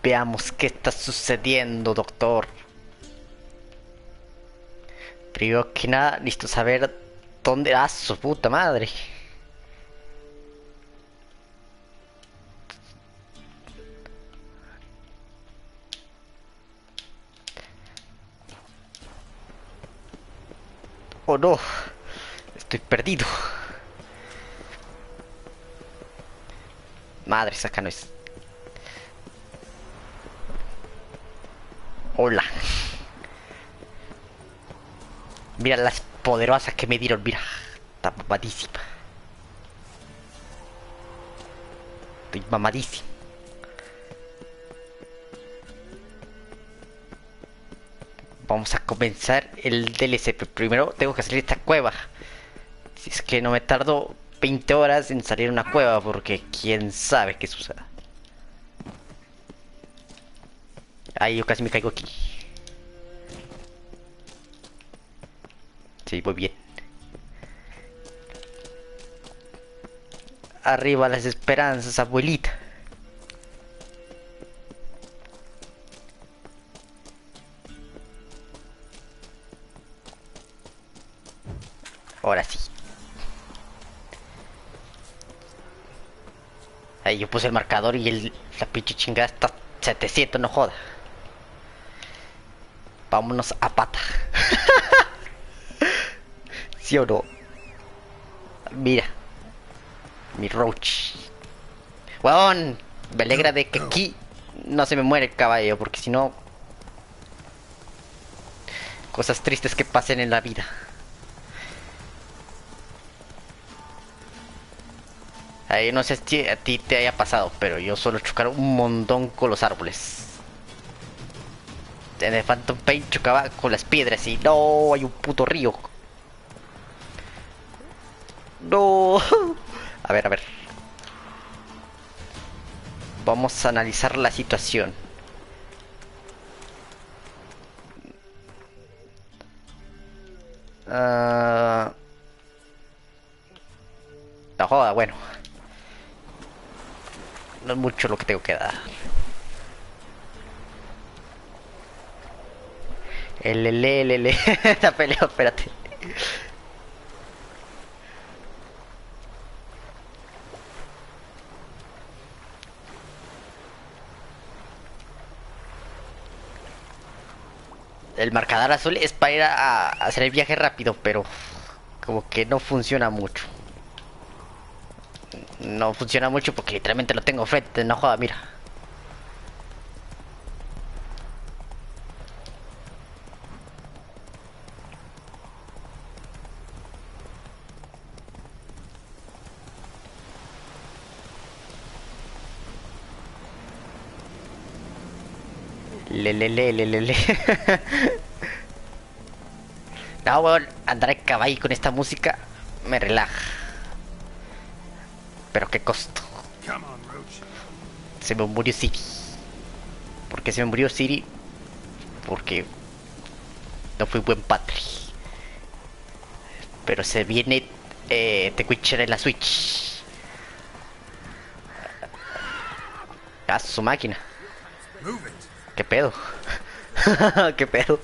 Veamos qué está sucediendo, doctor. Primero que nada, listo saber dónde... ¡Ah, su puta madre! ¡Oh no! Estoy perdido. Madre, esa acá no es... Hola. Mira las poderosas que me dieron, mira. Está mamadísima. Estoy mamadísimo. Vamos a comenzar el DLC, pero primero tengo que salir de esta cueva. Si es que no me tardo 20 horas en salir de una cueva, porque quién sabe qué suceda. Ay, yo casi me caigo aquí. Sí, voy bien. Arriba las esperanzas, abuelita. Ahora sí. Ahí yo puse el marcador y la pinche chingada está 700, no joda. Vámonos a pata. ¿Sí o no? Mira. Mi roach. Weón. Me alegra de que aquí no se me muere el caballo, porque si no... Cosas tristes que pasen en la vida. Ahí no sé si a ti te haya pasado, pero yo suelo chocar un montón con los árboles. En el Phantom Pain chocaba con las piedras y no, hay un puto río. No. A ver, a ver. Vamos a analizar la situación. No joda, bueno. No es mucho lo que tengo que dar. El. La pelea, espérate. El marcador azul es para ir a hacer el viaje rápido, pero como que no funciona mucho. No funciona mucho porque literalmente lo tengo frente, no joda, mira. Le. No, weón, andar a caballo con esta música me relaja. Pero qué costo. Se me murió Siri. ¿Por qué se me murió Siri? Porque no fui buen padre. Pero se viene The Witcher en la Switch. A su máquina. ¿Qué pedo? ¿Qué pedo?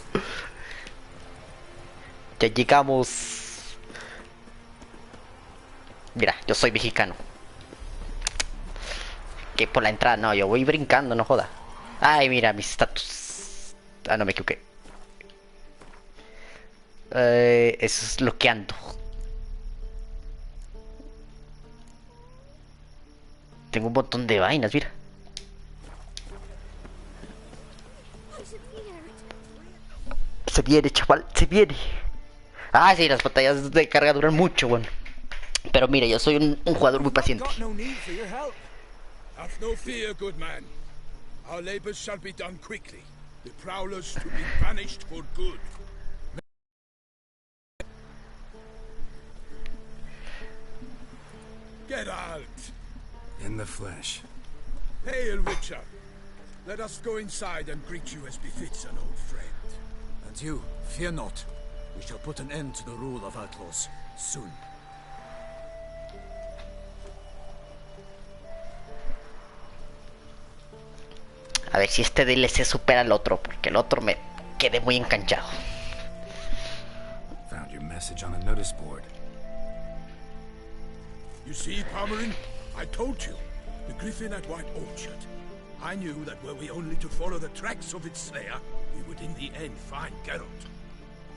Ya llegamos. Mira, yo soy mexicano. Que por la entrada, no, yo voy brincando, no joda. Ay, mira, mis estatus. Ah, no me equivoqué. Eso es lo que ando. Tengo un montón de vainas, mira. Se viene, chaval, se viene. Ah, sí, las batallas de carga duran mucho, bueno. Pero mira, yo soy un jugador muy paciente. Have no fear, good man. Our labors shall be done quickly. The prowlers to be banished for good. Get out! In the flesh. Hail, Witcher. Let us go inside and greet you as befits an old friend. And you, fear not. We shall put an end to the rule of outlaws soon. A ver si este DLC supera al otro, porque el otro me quedé muy enganchado. Found your message on a notice board. You see, Palmerin, I told you. The griffin at White Orchard. I knew that were we only to follow the tracks of its slayer, we would in the end find Geralt.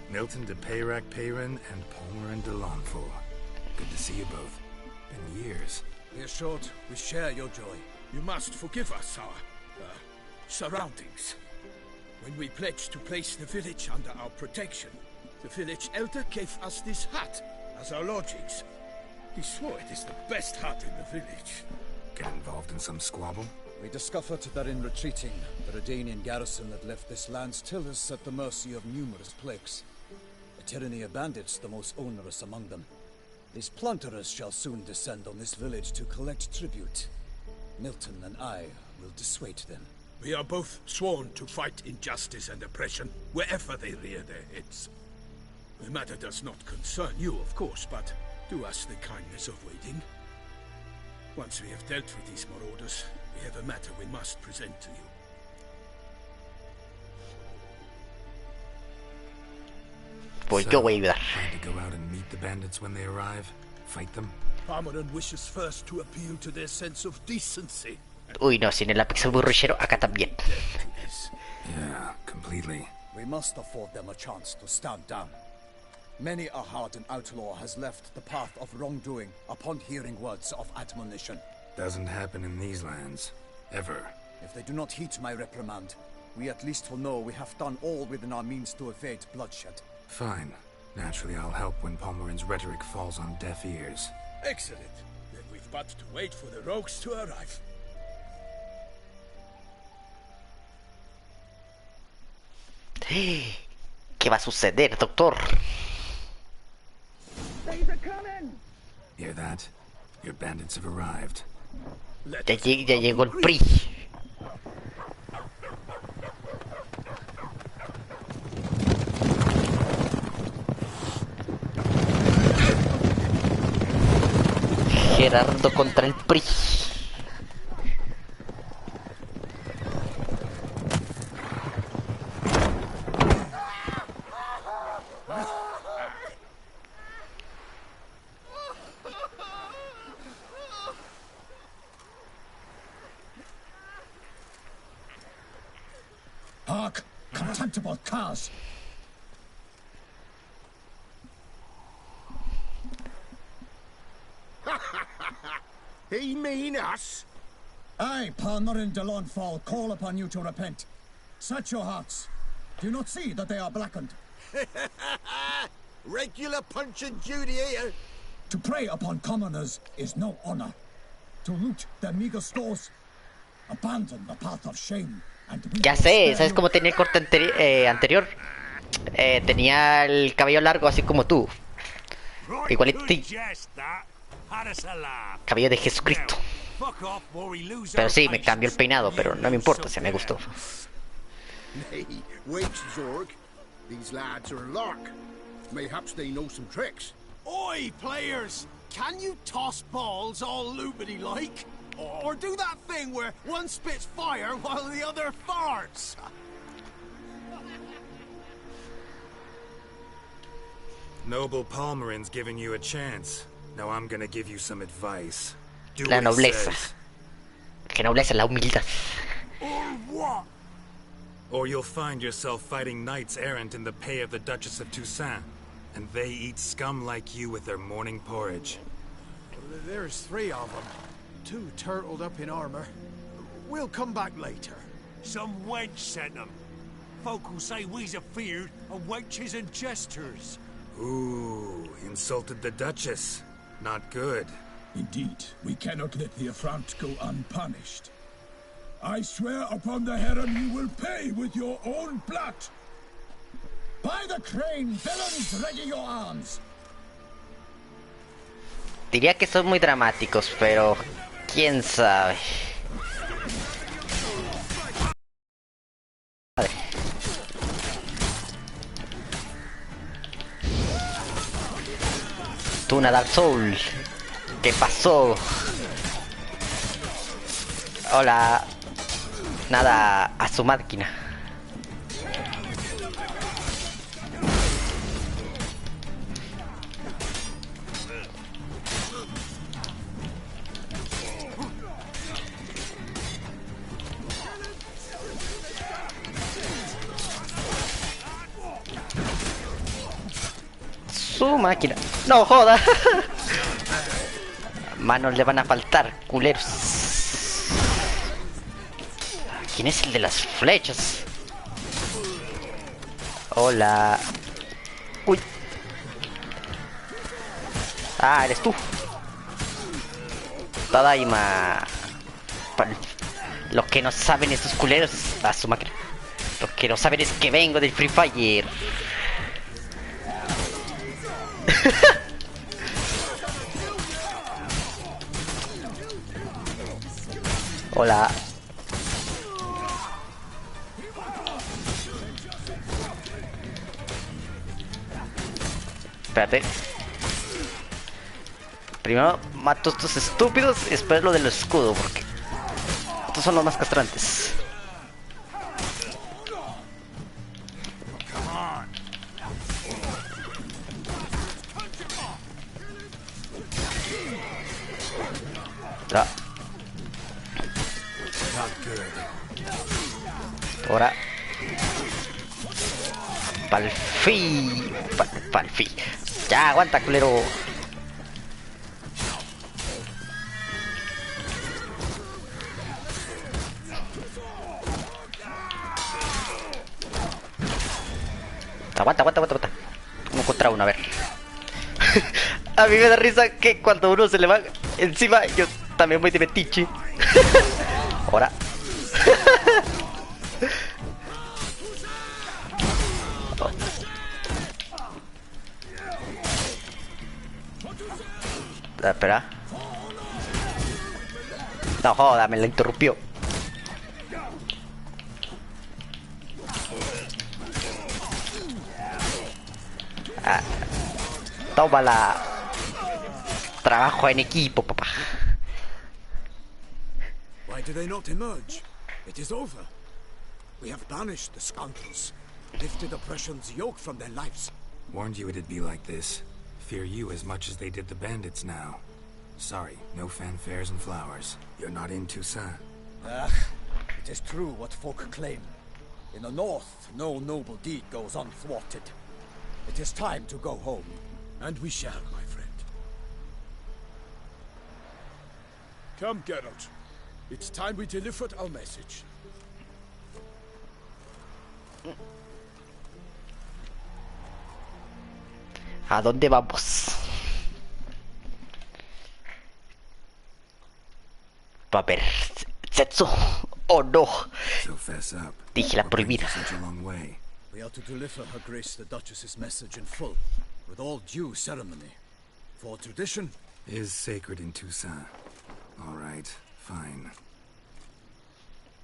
Milton de Peyrac Peyran and Palmerin de Lawnful. Good to see you both. Been years. Be assured, we share your joy. You must forgive us our surroundings. When we pledged to place the village under our protection, the village elder gave us this hut as our lodgings. He swore it is the best hut in the village. Get involved in some squabble? We discovered that in retreating, the Redanian garrison that left this land still is at the mercy of numerous plagues. A tyranny of bandits, the most onerous among them. These plunderers shall soon descend on this village to collect tribute. Milton and I will dissuade them. We are both sworn to fight injustice and oppression wherever they rear their heads. The matter does not concern you, of course, but do us the kindness of waiting. Once we have dealt with these marauders, we have a matter we must present to you. Pues yo voy a ayudar. Plan to go out and meet the bandits when they arrive? Fight them? Palmerin wishes first to appeal to their sense of decency. Uy, no, si en el Apex el burruchero, acá también. Yeah, completely. We must afford them a chance to stand down. Many a hardened outlaw has left the path of wrongdoing upon hearing words of admonition. Doesn't happen in these lands. Ever. If they do not heed my reprimand, we at least will know we have done all within our means to evade bloodshed. Fine. Naturally, I'll help when Palmerin's rhetoric falls on deaf ears. Excellent. Then we've but to wait for the rogues to arrive. ¿Qué va a suceder, doctor? Hear that? Your bandits have arrived. Ya llegó el PRI. Gerardo contra el PRI. Hark! Contemptible curs! He mean us? I, Palmerin de Lawnfall, call upon you to repent. Search your hearts. Do you not see that they are blackened? Regular Punch and Judy here. To prey upon commoners is no honor. To loot their meager stores, abandon the path of shame. And Ya sé, ¿sabes cómo tenía el corte anterior? Tenía el cabello largo así como tú. Igualito. Cabello de Jesucristo. Pero sí, me cambió el peinado, pero no me importa, se me gustó. Hey, wait, Zorg. These lads are a lark. Mayhaps they know some tricks. Oi, players! Can you toss balls all loopity-like? Or do that thing where one spits fire while the other farts? Noble Palmerin's giving you a chance. Now I'm gonna give you some advice. Do La what he nobleza. says, Que nobleza, la humildad. Or what? or you'll find yourself fighting knights errant in the pay of the Duchess of Toussaint. And they eat scum like you with their morning porridge. There's 3 of them. 2 turtled up in armor. We'll come back later. Some wench sent them. Folk will say we's afeard of wenches and jesters. Ooh, insulted the Duchess. Not good. Indeed, we cannot let the affront go unpunished. I swear upon the Heron you will pay with your own blood. By the crane, villains, ready your arms! Diría que son muy dramáticos, pero quién sabe. Tuna Dark Soul. ¿Qué pasó? Hola. Nada a su máquina. Su máquina. No joda. Manos le van a faltar, culeros. ¿Quién es el de las flechas? Hola. Uy. Ah, eres tú. Tadaima. Los que no saben estos culeros. A su máquina. Los que no saben es que vengo del Free Fire. Hola. Espérate. Primero mato a estos estúpidos y después lo del escudo, porque estos son los más castrantes. Ya. Ahora. Pa'l fin. Pa'l fin. Ya, aguanta, culero. Aguanta. Vamos a encontrar uno, a ver. A mí me da risa que cuando uno se le va encima, yo también voy de metiche. Ahora. Espera. No joda, me la interrumpió. Ah, tómala. Trabajo en equipo, papá. Why do they not emerge? It is over. We have banished the scoundrels, lifted oppression's yoke from their lives. Warned you it'd be like this. Fear you as much as they did the bandits now. Sorry, no fanfares and flowers. You're not in Toussaint. Ah, it is true what folk claim. In the north, no noble deed goes unthwarted. It is time to go home. And we shall, my friend. Come, Geralt. It's time we delivered our message. ¿A dónde vamos? Va a haber sexo o no. So fess up. Dije la What brings prohibida. you such a long way? We are to deliver Her Grace the Duchess's message in full, with all due ceremony. For tradition, Is sacred in Toussaint. All right, fine.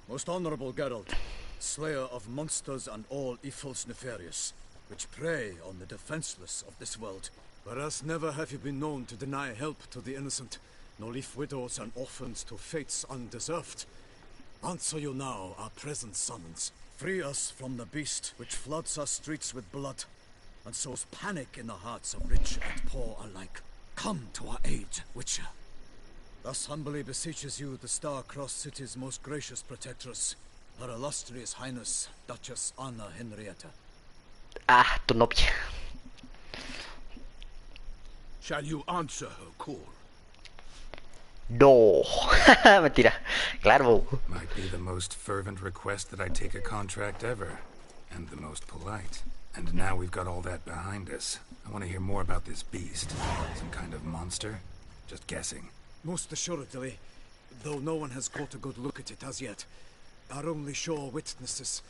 most honorable Geralt, slayer of monsters and all evils nefarious, which prey on the defenseless of this world. Whereas never have you been known to deny help to the innocent, nor leave widows and orphans to fates undeserved. Answer you now our present summons. Free us from the beast which floods our streets with blood, and sows panic in the hearts of rich and poor alike. Come to our aid, Witcher. Thus humbly beseeches you the Star-Crossed City's most gracious protectress, Her Illustrious Highness, Duchess Anna Henrietta. Ah, tu novia. Shall you answer her call? No. Mentira. Claro. Might be the most fervent request that I take a contract ever. And the most polite. And now we've got all that behind us. I want to hear more about this beast. Some kind of monster? Just guessing. Most assuredly, though no one has caught a good look at it as yet. Our only sure witnesses.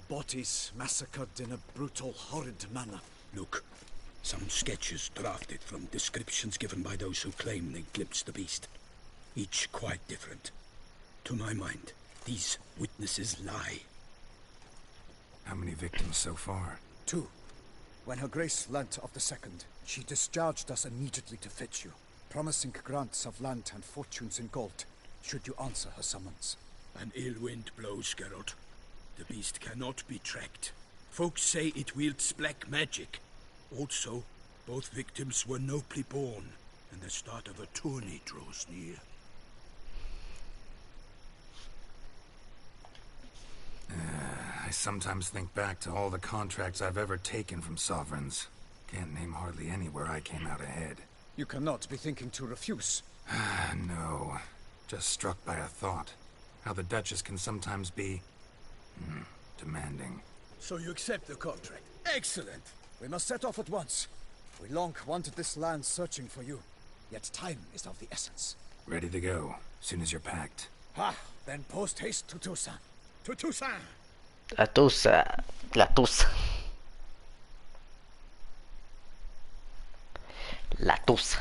Bodies massacred in a brutal, horrid manner. Look, some sketches drafted from descriptions given by those who claim they glimpsed the beast. Each quite different. To my mind, these witnesses lie. How many victims so far? 2. When Her Grace learnt of the second, she discharged us immediately to fetch you, promising grants of land and fortunes in gold, should you answer her summons. An ill wind blows, Geralt. The beast cannot be tracked. Folks say it wields black magic. Also, both victims were nobly born, and the start of a tourney draws near. I sometimes think back to all the contracts I've ever taken from sovereigns. Can't name hardly any where I came out ahead. You cannot be thinking to refuse. No. Just struck by a thought. How the Duchess can sometimes be... demanding. So you accept the contract? Excellent! We must set off at once. We long wanted this land searching for you. Yet time is of the essence. Ready to go, soon as you're packed. Ah, then post haste to Toussaint. To Toussaint! La tusa. La tusa. La tusa.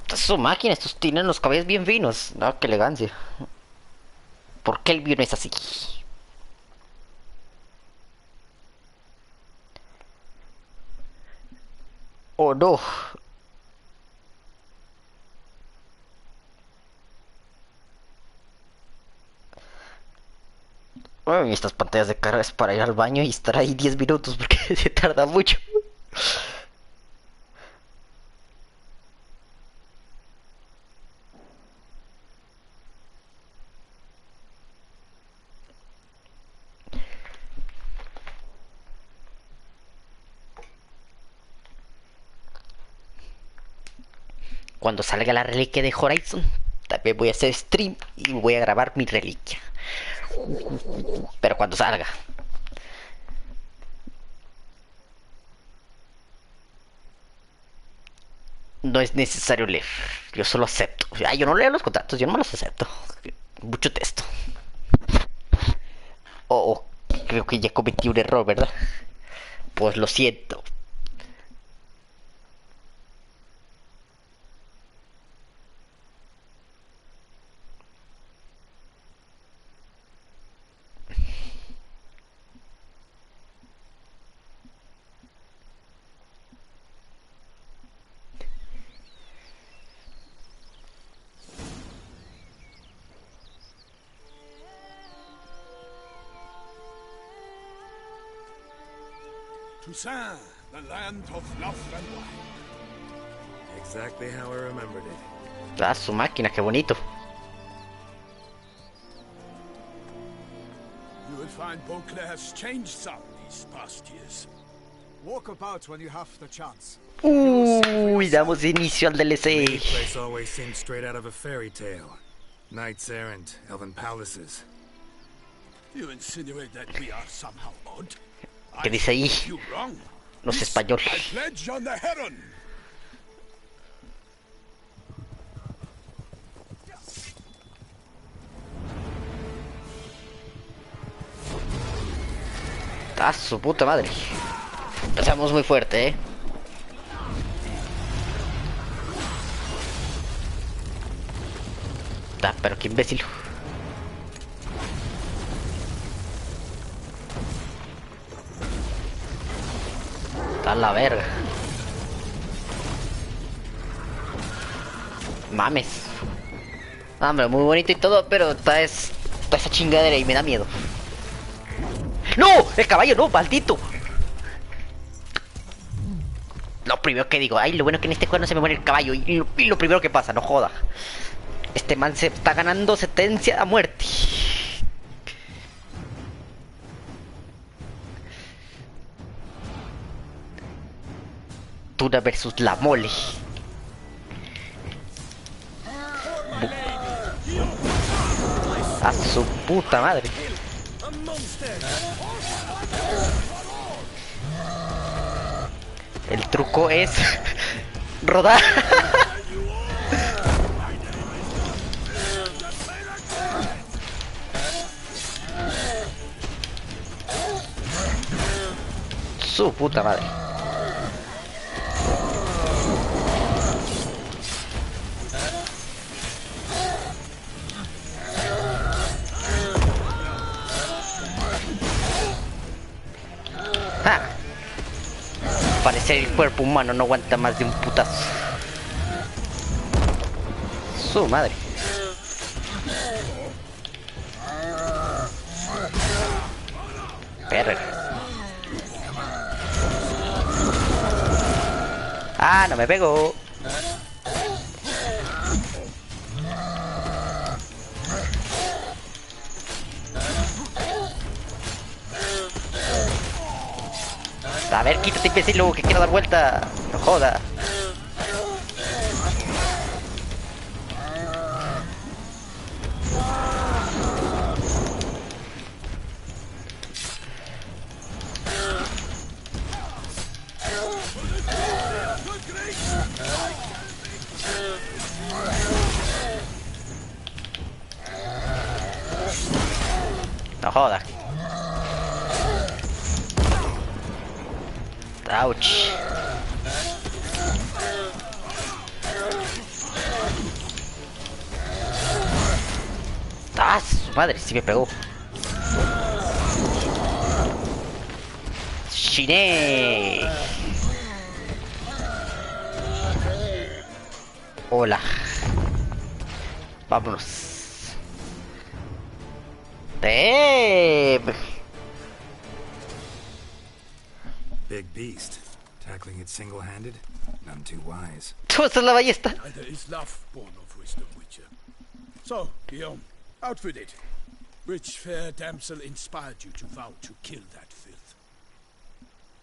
Esta es su máquina, estos tienen los cabellos bien finos. No, qué elegancia. ¿Por qué el vino es así? Oh no. Uy, estas pantallas de carga es para ir al baño y estar ahí 10 minutos porque se tarda mucho. Cuando salga la reliquia de Horizon, también voy a hacer stream y voy a grabar mi reliquia. Pero cuando salga. No es necesario leer. Yo solo acepto. Yo no leo los contratos, yo no me los acepto. Mucho texto. Oh, creo que ya cometí un error, ¿verdad? Pues lo siento. Toussaint, the land of love and wine. Exactly how I remembered it. Ah, su máquina, qué bonito. You will find Beauclair has changed some these past years. Walk about when you have the chance. Uy, damos inicio al This DLC. place always seems straight out of a fairy tale. Knights errant, elven palaces. You insinuate that we are somehow odd? ¿Qué dice ahí? You wrong. No es español. I pledge on the heron. Ah, su puta madre. Empezamos muy fuerte, pero qué imbécil. Está la verga. Mames. Hombre, muy bonito y todo, pero está esa chingadera y me da miedo. ¡No! ¡El caballo no! ¡Maldito! Lo primero que digo, ay, lo bueno es que en este juego no se me muere el caballo. Y lo primero que pasa, no joda. Este man se está ganando sentencia a muerte. Tuna versus la mole. A su puta madre. El truco es rodar. Su puta madre. ¡Ja! Parece el cuerpo humano no aguanta más de un putazo. Su madre. Perra. Ah, no me pegó. A ver, quítate, imbécil, luego que quiero dar vuelta. No joda. No joda. Ouch. Ah, su madre, sí me pegó. Shine. Hola. Vámonos. Damn. Big beast. Tackling it single-handed? None too wise. Tú esa es la ballesta. Neither is love born of wisdom, Witcher. So, Guillaume, out with it. Which fair damsel inspired you to vow to kill that filth?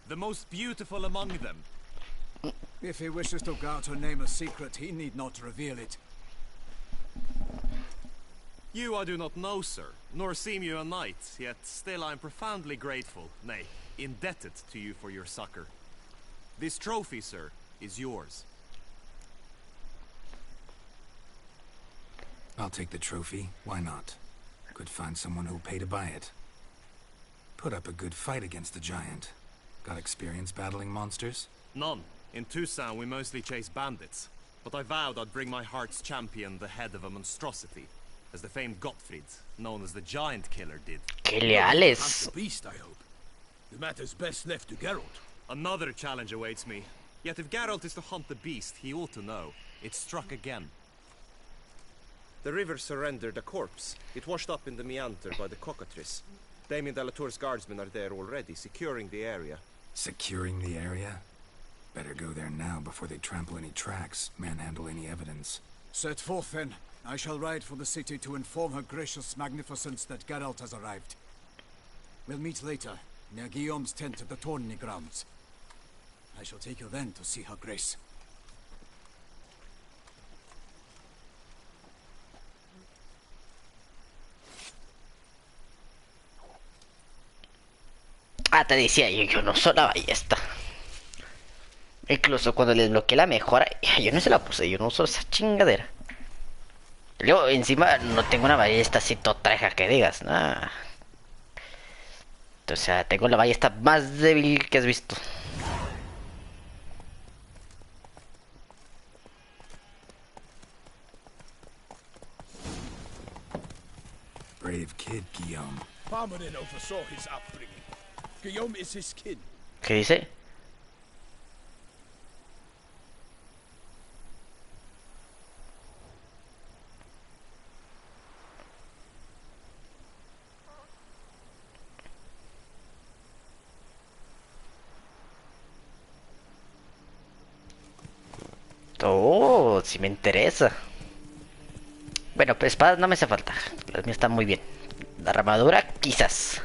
The most beautiful among them. If he wishes to guard her name a secret, he need not reveal it. You I do not know, sir, nor seem you a knight, yet still I am profoundly grateful, nay, indebted to you for your succor. This trophy, sir, is yours. I'll take the trophy. Why not? Could find someone who'll pay to buy it. Put up a good fight against the giant. Got experience battling monsters? None. In Tucson we mostly chase bandits. But I vowed I'd bring my heart's champion the head of a monstrosity, as the famed Gottfried, known as the Giant Killer, did. Qué Hunt leales. the beast, I hope. The matter's best left to Geralt. Another challenge awaits me. Yet if Geralt is to hunt the beast, he ought to know. It struck again. The river surrendered a corpse. It washed up in the meander by the cockatrice. Damien de la Tour's guardsmen are there already, securing the area. Securing the area? Better go there now before they trample any tracks, manhandle any evidence. Set forth then. I shall ride for the city to inform her gracious magnificence that Geralt has arrived. We'll meet later, near Guillaume's tent at the Tourney grounds. I shall take you then to see her grace. Ah, te decía yo no uso la ballesta. Incluso cuando le desbloqueé la mejora, yo no se la puse, yo no uso esa chingadera. Yo encima no tengo una ballesta así totraja que digas, nada. O sea, tengo la ballesta más débil que has visto. Brave kid, Guillaume. Parmanin oversaw his upbringing. Guillaume is his kin. ¿Qué dice? Oh, si me interesa. Bueno, pues espadas no me hace falta. Las mías están muy bien. La armadura, quizás.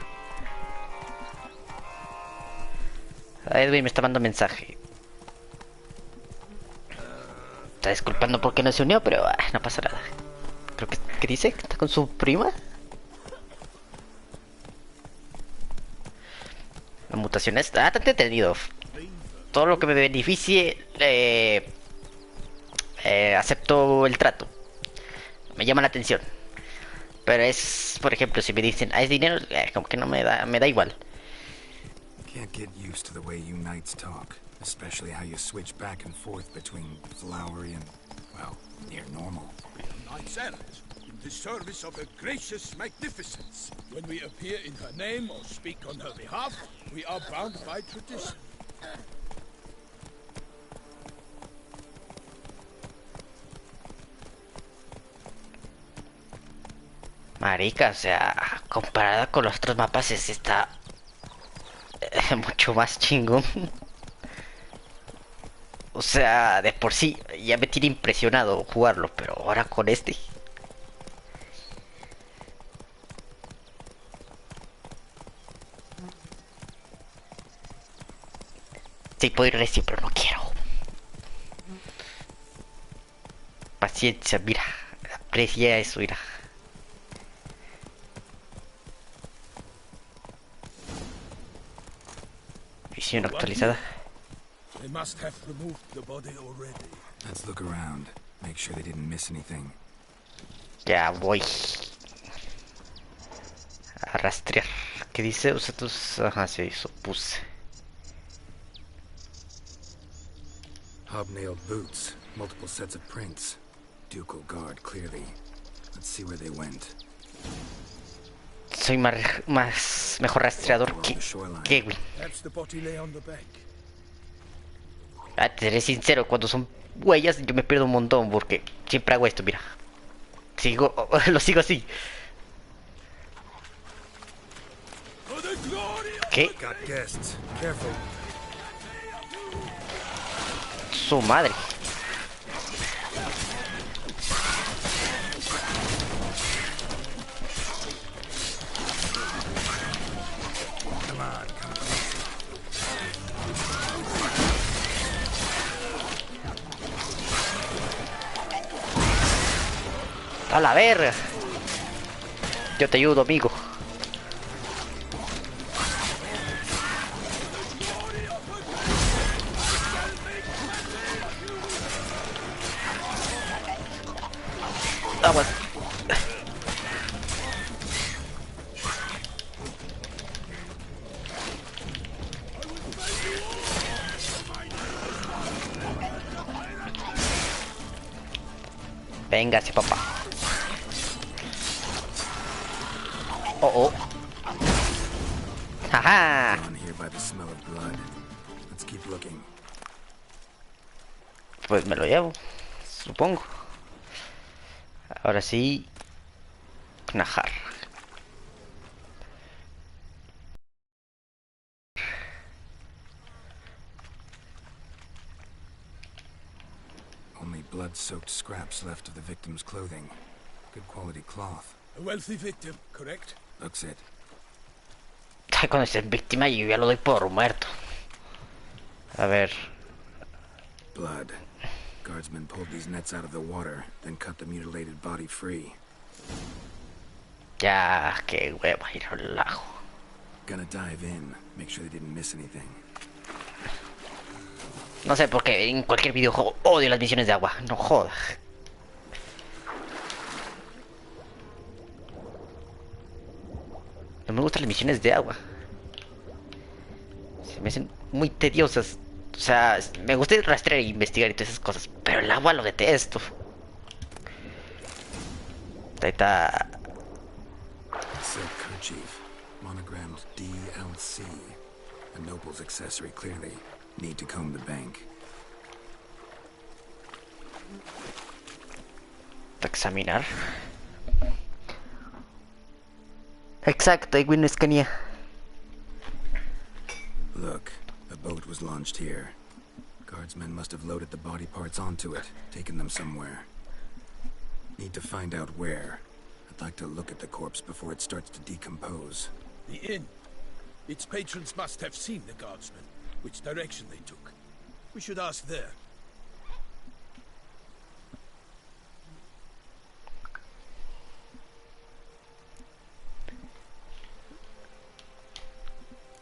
Edwin me está mandando mensaje. Está disculpando porque no se unió, pero no pasa nada. Creo que... ¿Qué dice? ¿Que está con su prima? La mutación es... Ah, está entretenido. Todo lo que me beneficie... acepto el trato. Me llama la atención. Pero es... Por ejemplo, si me dicen... Ah, es dinero... como que no me da igual. Can't get used to the way you knights talk, especially how you switch back and forth between flowery and, well, near normal. Knights errant, in the service of her gracious magnificence. When we appear in her name or speak on her behalf, we are bound by tradition. Marica, o sea, comparada con los otros mapas, este está mucho más chingón. O sea, de por sí ya me tiene impresionado jugarlo, pero ahora con este. Sí, puedo ir recio, pero no quiero. Paciencia, mira. Aprecia eso, mira. Visión actualizada. They must have removed the body already. Let's look around. Make sure they didn't miss anything. Ya voy. A rastrear. ¿Qué dice? Usa tus... Ajá, sí, eso puse. Hobnailed boots, multiple sets of prints. Ducal guard, clearly. Let's see where they went. Soy mejor rastreador que güey. Perhaps the body lay on the bank. Ah, te seré sincero, cuando son huellas yo me pierdo un montón porque siempre hago esto, mira. Lo sigo así. ¿Qué? Got guests. Careful. Su madre. Come on, come A la verga. Yo te ayudo, amigo. Aguas. Véngase, papá. Oh, oh. Ajá. on here by the smell of blood. Let's keep looking. Pues me lo llevo, supongo. Ahora sí. Najar. Only blood-soaked scraps left of the victim's clothing. Good quality cloth. A wealthy victim, correct? Looks it. Cuando estés víctima yo ya lo doy por muerto. A ver. Blood. Guardsmen pulled these nets out of the water, then cut the mutilated body free. Ya, qué hueva, ir al lago. Gonna dive in, make sure they didn't miss anything. No sé por qué en cualquier videojuego odio las misiones de agua. No jodas. No me gustan las misiones de agua. Se me hacen muy tediosas. O sea, me gusta rastrear e investigar y todas esas cosas. Pero el agua lo detesto. Ahí está. Silk kerchief, monogrammed DLC. A noble's accessory, clearly. Need to comb the bank. Examinar. Exacto, Edwin no escanea. Look, a boat was launched here. Guardsmen must have loaded the body parts onto it, taken them somewhere. Need to find out where. I'd like to look at the corpse before it starts to decompose. The inn. Its patrons must have seen the guardsmen, which direction they took. We should ask there.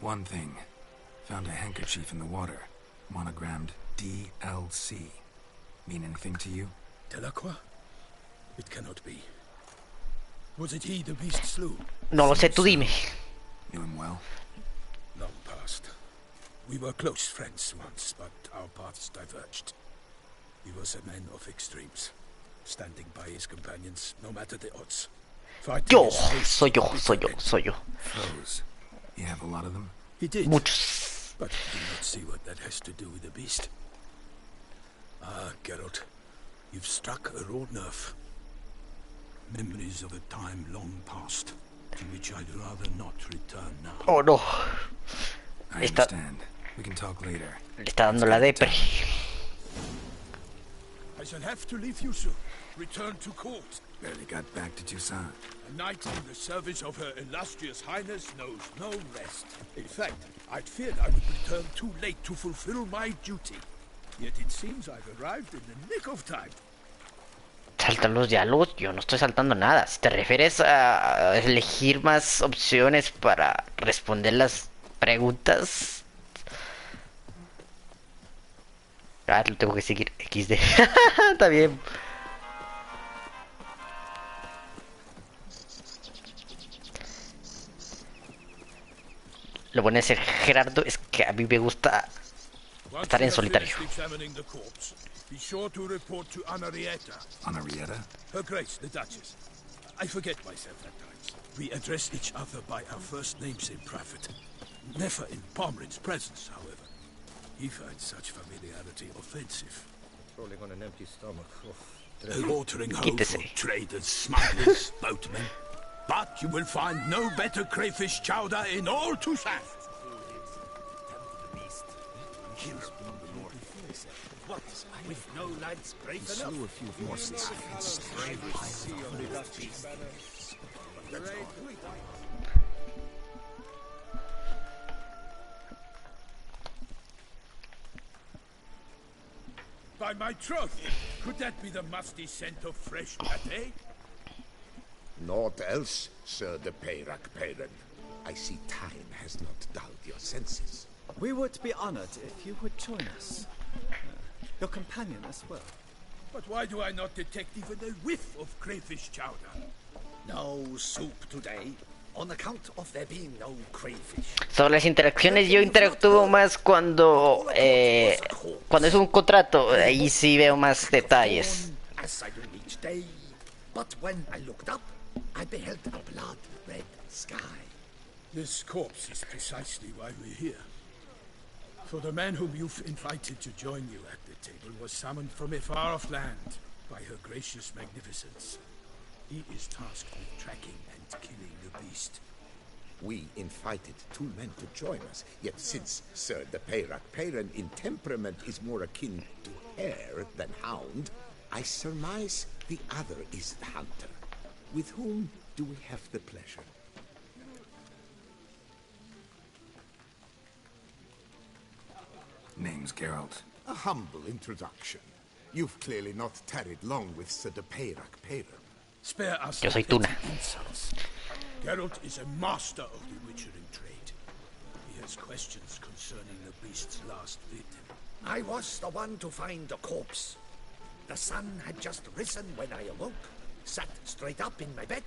One thing. Found a handkerchief in the water. Monogrammed DLC. Mean anything to you? Delacroix? It cannot be. Was it he the beast slew? No lo sé, tú dime. Knew him well? Long past. We were close friends once, but our paths diverged. He was a man of extremes, standing by his companions, no matter the odds. Yo, soy yo. Foes. You have a lot of them? He did. Muchos. But I do not see what that has to do with the beast. Ah, Geralt, you've struck a raw nerve. Memories of a time long past, to which I'd rather not return now. Oh no. I understand. We can talk later. Le está dando la depre. I shall have to leave you soon. Return to court. Barely got back to Tucson. A knight in the service of Her Illustrious Highness knows no rest. In fact, I'd feared I would return too late to fulfill my duty. Yet it seems I've arrived in the nick of time. Saltan los diálogos, yo no estoy saltando nada. Si te refieres a elegir más opciones para responder las preguntas. Ah, lo tengo que seguir. XD. Está bien. Lo bueno de ser Gerardo es que a mí me gusta estar en solitario. Be sure to report to Anarietta. Anarietta? Her Grace, the Duchess. I forget myself at times. We address each other by our first names in private. Never in Pomrin's presence, however. He finds such familiarity offensive. Rolling on an empty stomach. A watering hole for traders, smugglers, boatmen. But you will find no better crayfish chowder in all Tucson. What? With no lads brave enough? Slew a few horses. By my troth, could that be the musty scent of fresh pate? Naught else, Sir de Peyrac Peyran. I see time has not dulled your senses. We would be honored if you would join us. Your companion as well. But why do I not detect even a whiff of crayfish chowder? No soup today, on account of there being no crayfish. Sobre las interacciones yo interactúo más cuando cuando es un contrato, ahí sí veo más detalles. As I do each day, but when I looked up, I beheld a blood-red sky. This corpse is precisely why we're here. For the man whom you've invited to join you at the table was summoned from a far-off land by her gracious magnificence. He is tasked with tracking and killing the beast. We invited two men to join us, yet since Sir de Peyrac Peyran in temperament is more akin to hare than hound, I surmise the other is the hunter. With whom do we have the pleasure? Name's Geralt. A humble introduction. You've clearly not tarried long with Sir de Peyrac Peyran. Spare us Yo soy the Tuna. petty insults. Geralt is a master of the witchering trade. He has questions concerning the beast's last victim. I was the one to find the corpse. The sun had just risen when I awoke, sat straight up in my bed,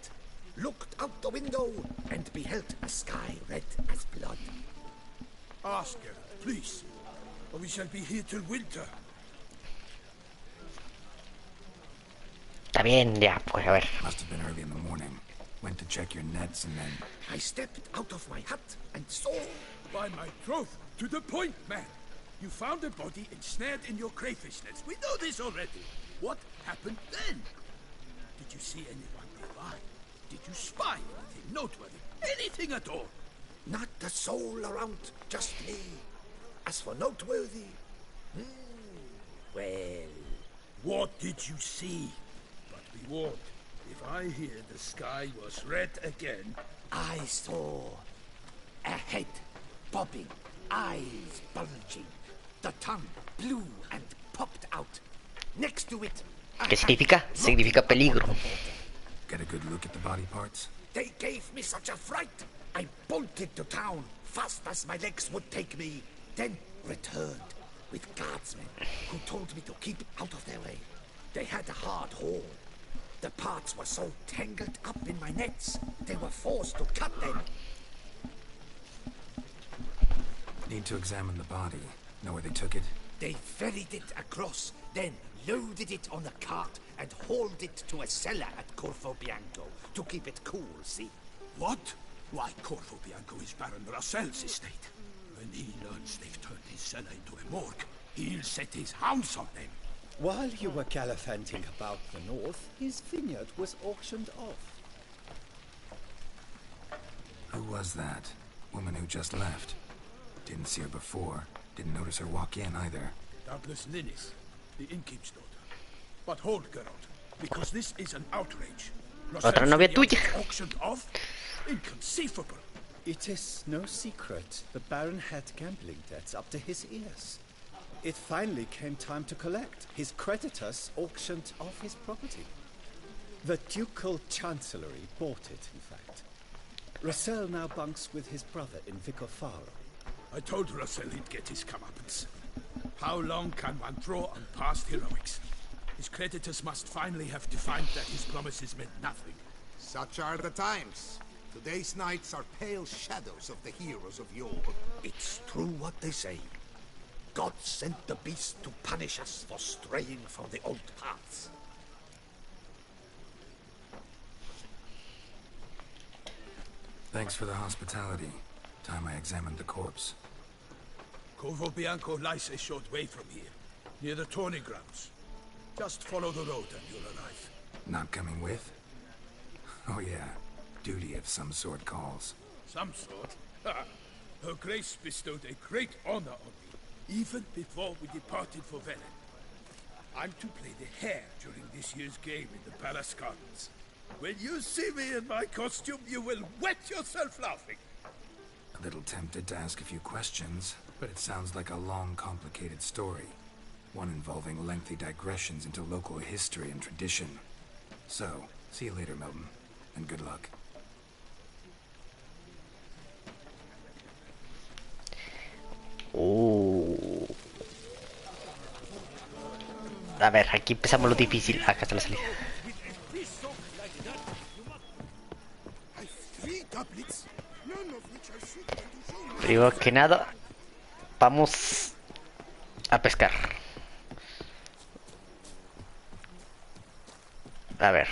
looked out the window, and beheld a sky red as blood. Ask Geralt, please, or we shall be here till winter. Está bien, ya, pues a ver. Must have been early in the morning. Went to check your nets and then... I stepped out of my hut and saw... By my troth, to the point, man. You found a body ensnared in your crayfish nets. We know this already. What happened then? Did you see anyone nearby? Did you spy anything noteworthy? Anything at all? Not a soul around, just me. As for noteworthy... well... What did you see? But be warned, if I hear the sky was red again... I saw... a head bobbing, eyes bulging, the tongue blue and popped out. Next to it... ¿Qué significa? Significa peligro. Get a good look at the body parts? They gave me such a fright. I bolted to town, fast as my legs would take me, then returned with guardsmen who told me to keep out of their way. They had a hard haul. The parts were so tangled up in my nets, they were forced to cut them. Need to examine the body. Know where they took it? They ferried it across, then loaded it on a cart and hauled it to a cellar at Corvo Bianco to keep it cool, see? What? Why, Corvo Bianco is Baron Russell's estate. When he learns they've turned his cellar into a morgue, he'll set his hounds on them. While you were gallivanting about the north, his vineyard was auctioned off. Who was that? Woman who just left. Didn't see her before. Didn't notice her walk in either. Doubtless Linnis, the innkeep's daughter. But hold, Geralt, because this is an outrage. Otra novia tuya. Auctioned off? Inconceivable. It is no secret. The Baron had gambling debts up to his ears. It finally came time to collect. His creditors auctioned off his property. The Ducal Chancellery bought it, in fact. Russell now bunks with his brother in Vicofaro. I told Russell he'd get his comeuppance. How long can one draw on past heroics? His creditors must finally have defined that his promises meant nothing. Such are the times. Today's knights are pale shadows of the heroes of yore. It's true what they say. God sent the beast to punish us for straying from the old paths. Thanks for the hospitality. Time I examined the corpse. Corvo Bianco lies a short way from here, near the tourney grounds. Just follow the road and you'll arrive. Not coming with? Oh yeah, duty of some sort calls. Some sort? Ha! Her Grace bestowed a great honor on me, even before we departed for Velen. I'm to play the hare during this year's game in the palace gardens. When you see me in my costume, you will wet yourself laughing. A little tempted to ask a few questions, but it sounds like a long, complicated story. One involving lengthy digressions into local history and tradition. So, see you later, Milton, and good luck. A ver, aquí empezamos lo difícil. Acá está la salida. Primero que nada, vamos a pescar. A ver.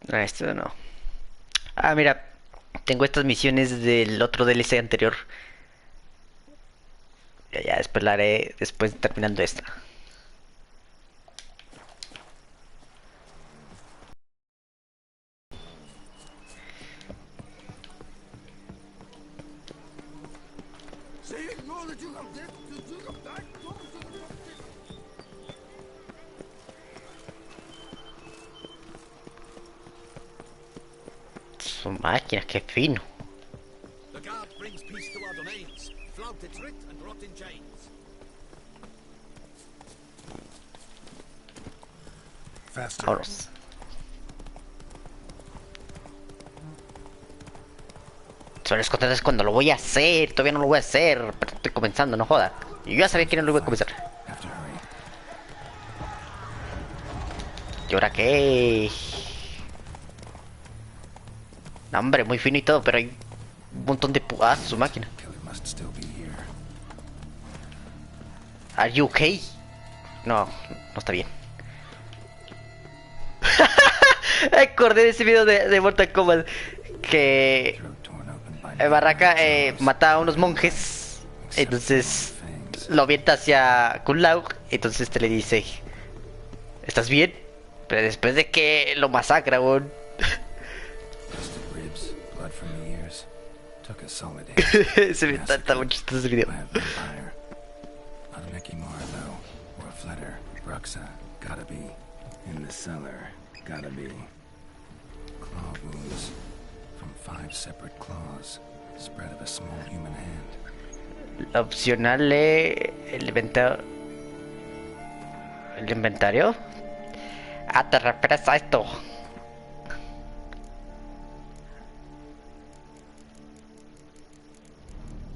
No, esto no. Ah, mira, tengo estas misiones del otro DLC anterior. Ya después la haré después terminando esta. Son máquinas, qué fino. The guard brings peace to our domains. Flout its writ and rot in chains. Faster. Vámonos. Son los contentos cuando lo voy a hacer. Todavía no lo voy a hacer. Pero estoy comenzando, no joda. Y yo ya sabía que no lo iba a comenzar. Have to hurry. ¿Y ahora qué? No, hombre, muy fino y todo, pero hay un montón de su máquina. Killer must still be here. ¿Are you okay? No, no está bien. Acordé de ese video de Mortal Kombat que Throat torn open by Barraca mata a unos monjes. Entonces fangs. lo avienta hacia Kun Lao. Entonces este le dice: ¿estás bien? Pero después de que lo masacra, weón. Busted ribs, blood from the ears. Took a solid hit. Se me está muy chistoso ese video. By a vampire. Not a Mickey Moore, though. Or a Flutter. Bruxa. Gotta be. In the cellar. Gotta be. Claw wounds. From 5 separate claws. Spread of a small human hand. La opcional el inventario. ¿El inventario? Ah, te refieres a esto.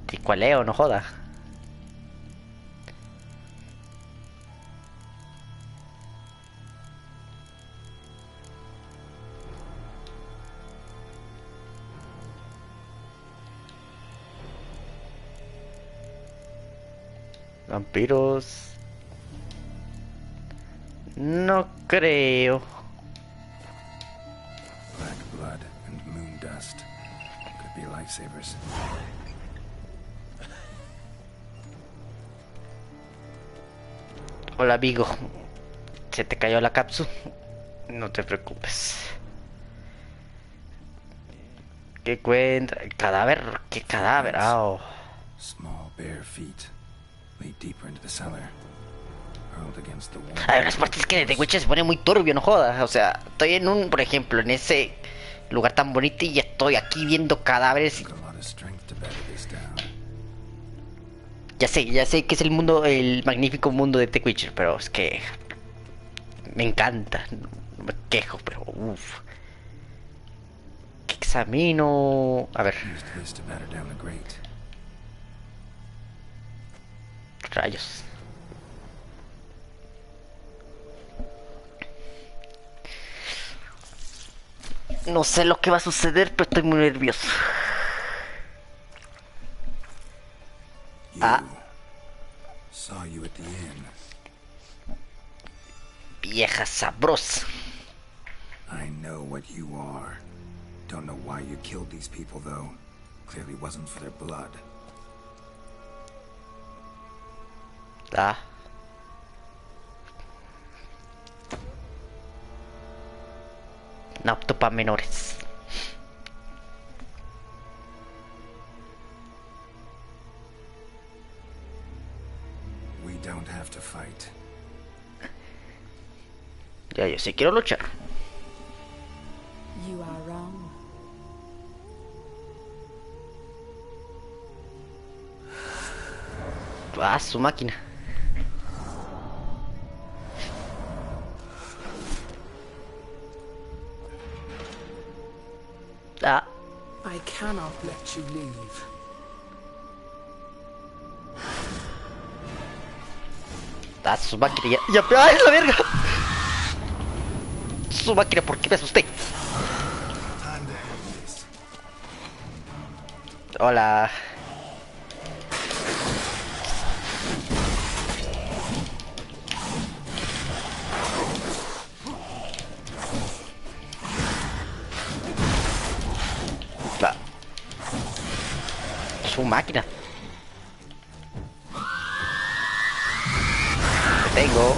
Ticualeo, no joda. Vampiros. No creo. Black blood and moon dust. fast. Could be lifesavers. Hola amigo, se te cayó la cápsula. No te preocupes. ¿Qué encuentra? ¿El cadáver? ¿Qué cadáver? Oh. Small bare feet lead deeper into the cellar. Hurled against the wall. Hay unas partes que The Witcher se pone muy turbio, no jodas. O sea, estoy en un, por ejemplo, en ese lugar tan bonito y estoy aquí viendo cadáveres. Got a lot of strength to better this down. Ya sé que es el mundo, el magnífico mundo de The Witcher, pero es que me encanta. No me quejo, pero uff. ¿Qué examino? A ver, Used this to batter down the grate. rayos. No sé lo que va a suceder, pero estoy muy nervioso. You Ah. saw you at the inn. Vieja sabrosa. I know what you are. Don't know why you killed these people, though. Clearly wasn't for their blood. Ah. No apto para menores. We don't have to fight. Ya, yo sí quiero luchar. You are wrong. Ah, su máquina. Ah, I cannot let you leave. ah, su máquina ya, ¡ay, la verga! Su máquina, ¿por qué me asusté? Hola. Va. Su máquina. Te tengo.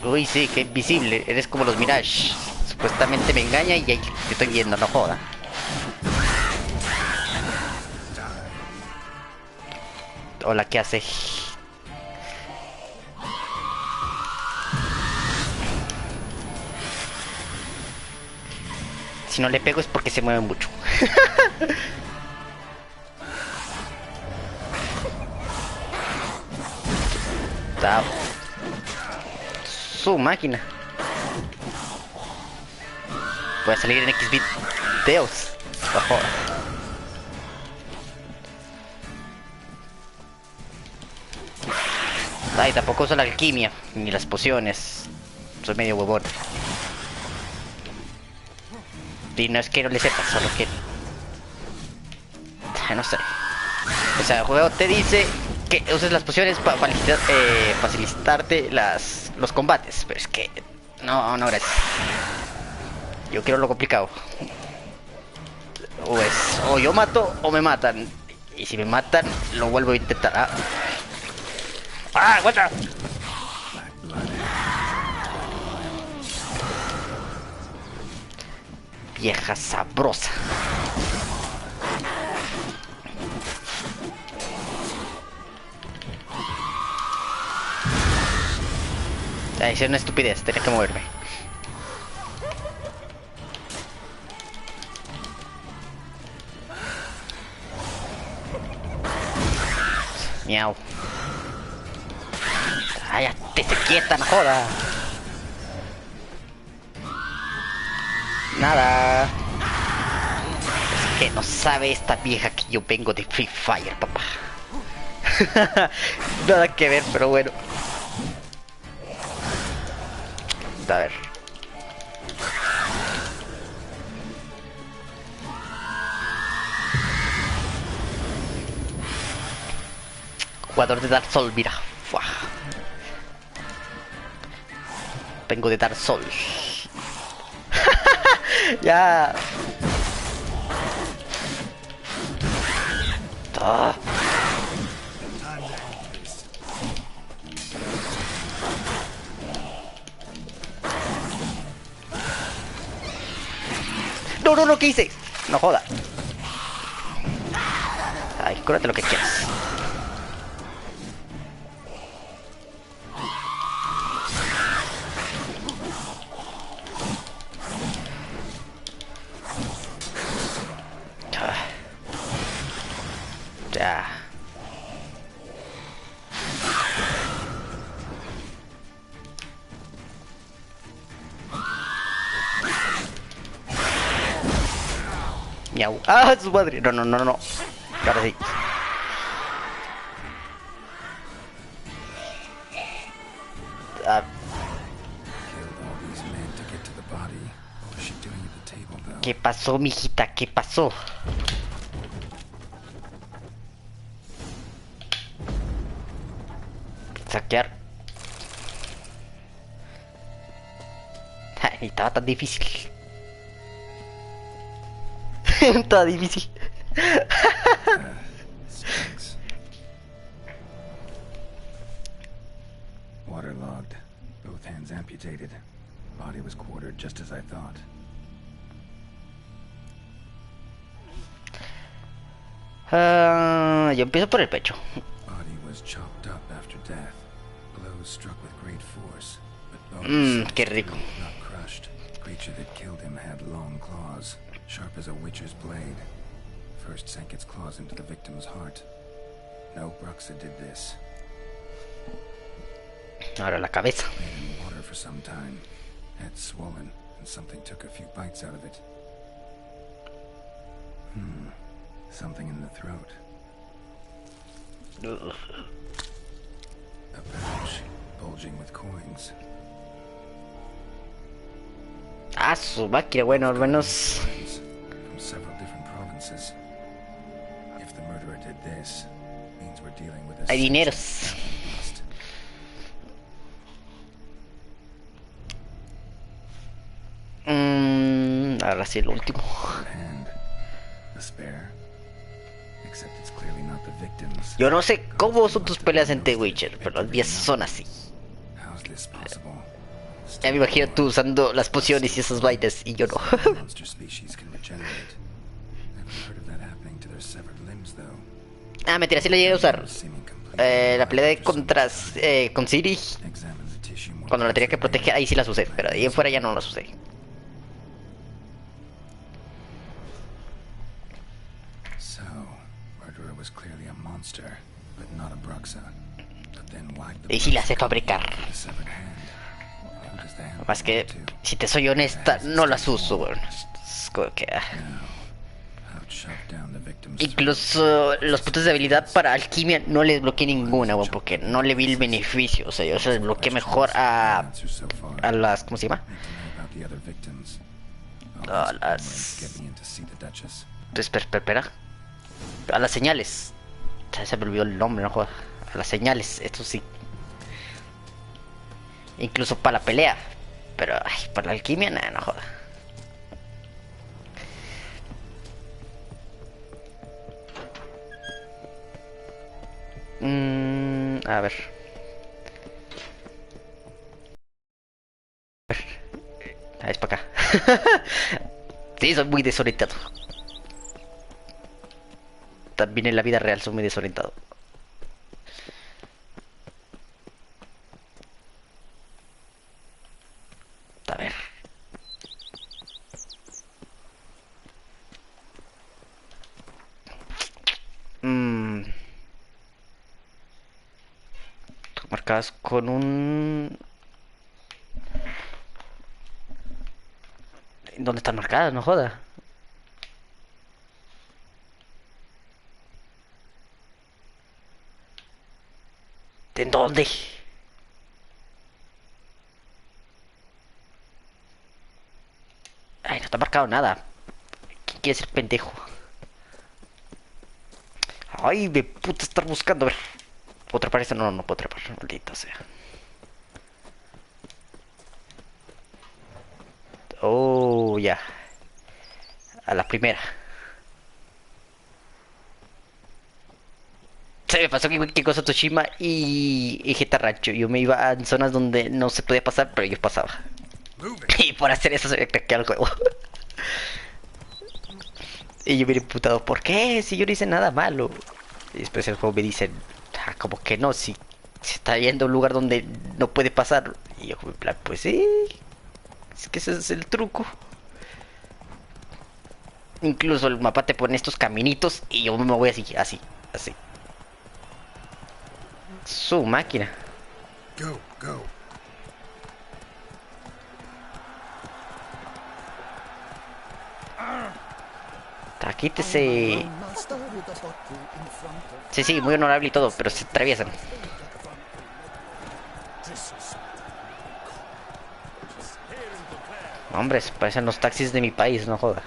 Uy, sí, que invisible. Eres como los Mirage. Supuestamente me engaña y ahí te estoy viendo, no joda. Hola, ¿qué hace? Si no le pego es porque se mueve mucho. Está su máquina. Voy a salir en X videos. No joda. Ay, tampoco uso la alquimia ni las pociones. Soy medio huevón. Y no es que no le sepa, solo que no sé. O sea, el juego te dice que uses las pociones para facilitarte los combates. Pero es que no gracias. Yo quiero lo complicado. O yo mato o me matan. Y si me matan, lo vuelvo a intentar. ¡Ah, aguanta! Vieja sabrosa. Es una estupidez, tenía que moverme. Miau. Ay, te quieta, no joda. Nada. Es que no sabe esta vieja que yo vengo de Free Fire, papá. Nada que ver, pero bueno. A ver. jugador de Dark Souls, mira. Fua. Vengo de Dark Souls. Ya. Ah. No, no, no, ¿qué hice? No joda. Ay, cúrate lo que quieras. Ya. Miau. Ah, su madre. No, no, no, no. Ahora sí. Ah, ¿qué pasó, mijita? ¿Qué pasó? Saquear. Ay, ni estaba tan difícil. Estaba difícil. Waterlogged. Both hands amputated. Body was quartered just as I thought. Yo empiezo por el pecho. Body was chopped up after death. Blows struck with great force, but bones Qué rico. not crushed. Creature that killed him had long claws, sharp as a witcher's blade. First sank its claws into the victim's heart. No Bruxa did this. Ahora la cabeza. Laid in water for some time. Head swollen, and something took a few bites out of it. Something in the throat. Ugh. A pouch, bulging with coins. Ah, su máquina, bueno, al menos. Coins from several different provinces. If the murderer did this, means we're dealing with a Hay dineros. beast. Ahora sí, el último. Third hand. A spare. Except it's clearly not the victim's. Yo no sé cómo son tus peleas en The Witcher, pero las mías son así. How's this possible? Ya me imagino tú usando las pociones y esas vainas y yo no. Monster species can regenerate. Never heard of that happening to their severed limbs, though. Ah, mentira, sí lo llegué a usar. Seeming complete. La pelea de contra con Ciri, Examine the tissue more cuando la tenía que proteger, ahí sí las usé, pero de ahí en fuera ya no las usé. So, murderer was clearly a monster, but not a Bruxa. But then why the Y sí las sé fabricar. the severed hand? Who does the hand Más que, belong to? si te soy honesta, no las uso, weón. Es como que, How it shoved down the victim's incluso los puntos de habilidad para alquimia no les bloqueé ninguna, weón, porque no le vi el beneficio. O sea, yo se les bloqueé mejor a las, ¿cómo se llama? about the other victims. A Get las... me in to see the Duchess. Espera. A las señales. Se me olvidó el nombre, no joda. A las señales, esto sí. Incluso para la pelea. Pero, ay, para la alquimia, nada, no joda. A ver. Ah, es para acá. Sí, soy muy desorientado. También en la vida real soy muy desorientado. A ver. Marcadas con un... ¿Dónde están marcadas? No joda. ¿En dónde? Ay, no está marcado nada. ¿Quién quiere ser pendejo? Ay, me puta estar buscando. A ver. ¿Puedo trepar esto? No, no puedo trepar, maldita sea. Oh, ya. A la primera. Se me pasó que cosa Toshima y GTA Rancho. Yo me iba en zonas donde no se podía pasar, pero yo pasaba. Y por hacer eso se me craqueó el juego. Y yo me he imputado, ¿por qué? Si yo no hice nada malo. Y después el juego me dice, ah, como que no, si se está yendo a un lugar donde no puede pasar. Y yo en plan, pues sí. Es que ese es el truco. Incluso el mapa te pone estos caminitos y yo me voy así, así, así. Su máquina. Go, go. Quítese. Sí, sí, muy honorable y todo, pero se atraviesan. Hombres, parecen los taxis de mi país, no joda.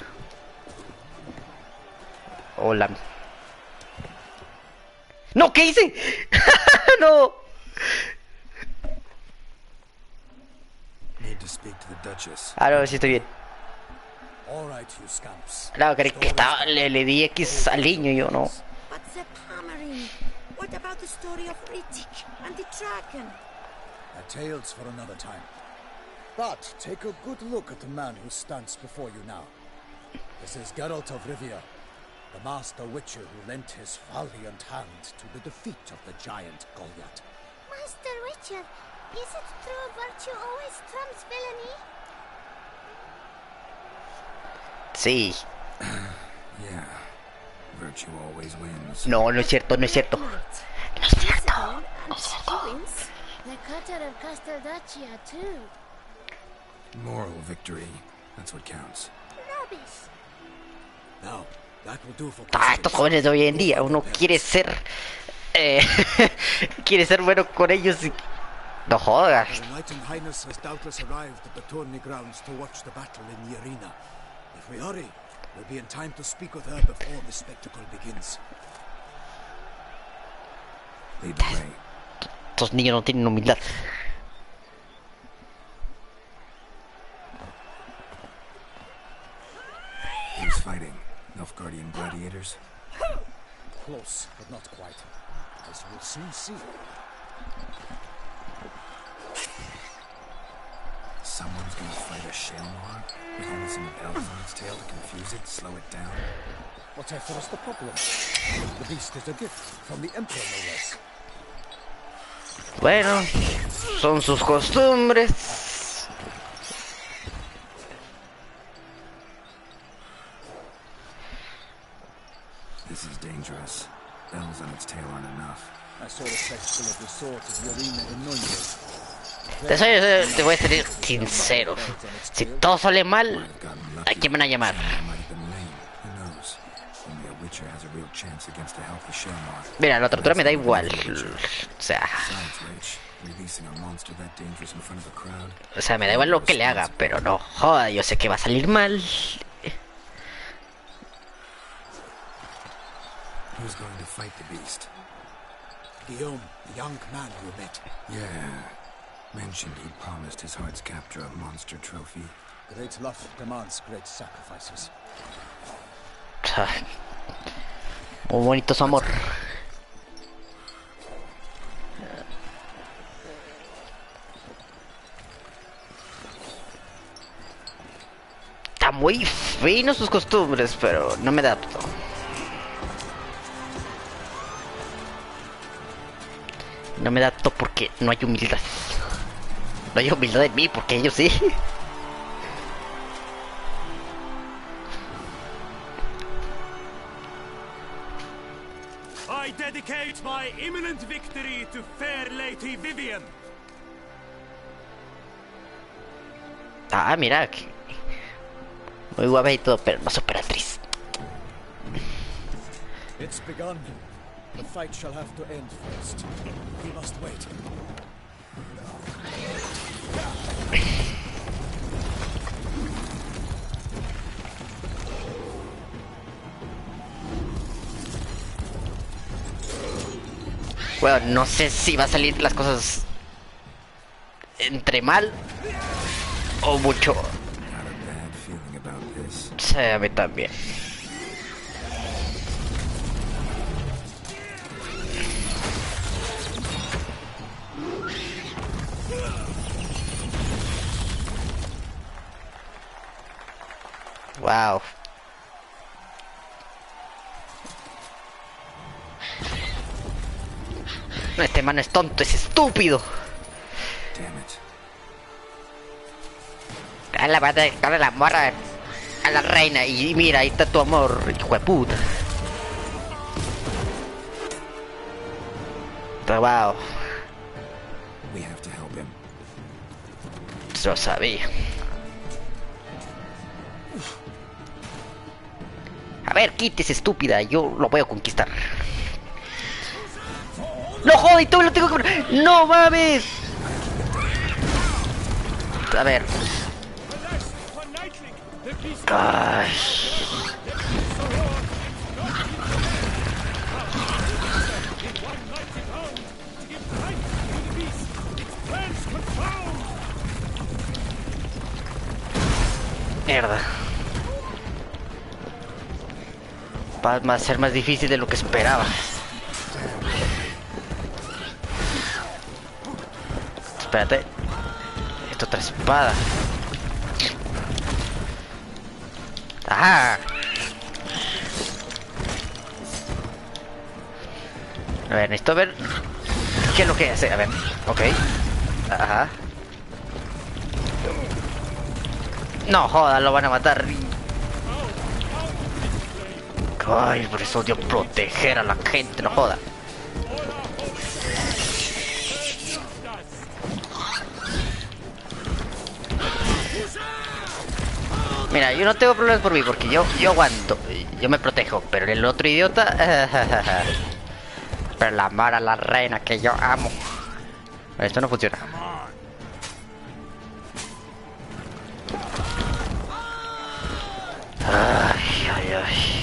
Hola. ¡No! ¿Qué hice? ¡No! Need to speak to the Duchess. Ahora sí estoy bien. All right, you scamps. Claro, creí que estaba, le di X al niño y yo no. But the hammering. What about the story of Ritik and the dragon? Tales for another time. But take a good look at the man who stands before you now. This is Geralt of Rivia, the master witcher who lent his valiant hand to the defeat of the giant Goliath. Master Witcher, is it true virtue always trumps villainy? Sí. Yeah. Virtue always wins. No, no es cierto, no es cierto. No es cierto. No es cierto. The cutter of Casteldacia too. Moral victory. That's what counts. Rubbish. Now, that will do for Estos jóvenes de hoy en día, uno quiere ser... quiere ser bueno con ellos y... No jodas. The Knight and Highness has doubtless arrived at the tourney grounds to watch the battle in the arena. If we hurry, we'll be in time to speak with her before the spectacle begins. Lead the way. Estos niños no tienen humildad. Who's fighting? Nilfgaardian gladiators? Close, but not quite. As we'll soon see. Someone's gonna fight a Shalmar with only some bells on its tail to confuse it, slow it down. Whatever is the problem? The beast is a gift from the Emperor, no less. Bueno, son sus costumbres. This is dangerous. Bells on its tail aren't enough. I saw the spectacle of the sword of the arena in Noyes. Te voy a ser sincero. Si todo sale mal, ¿a quién van a llamar? Mira, la tortura me da igual. O sea, me da igual lo que le haga, pero no joda, yo sé que va a salir mal. Who's going to fight the beast? Guillaume, the young man you met. Yeah. Mentioned he promised his heart's captor a monster trophy. Great love demands great sacrifices. Muy bonito su amor. Está muy fino sus costumbres, pero no me adapto. No me adapto porque no hay humildad. No hay humildad en mí porque ellos sí. I dedicate my imminent victory to fair Lady Vivian. Ah, mira. Muy guapa y todo, pero no superatriz. It's begun. The fight shall have to end first. We must wait. Bueno, no sé si va a salir las cosas entre mal o mucho. Got a bad feeling about this. Sí, a mí también. Wow. Este man es tonto, es estúpido. Damn it. Dale la morra a la reina y mira, ahí está tu amor, hijo de puta. Wow, We have to help him. yo sabía. A ver, quítese estúpida, yo lo voy a conquistar. No joder, todo lo tengo que poner. No mames. A ver. Ay. Mierda. Va a ser más difícil de lo que esperaba. Espérate. Esto otra espada. ¡Ajá! A ver, necesito ver qué es lo que hace. A ver, ok. Ajá. No, joda, lo van a matar. Ay, por eso odio proteger a la gente, no joda. Mira, yo no tengo problemas por mí porque yo aguanto, yo me protejo, pero el otro idiota... Pero la Mara, la reina que yo amo. Esto no funciona. Ay, ay, ay.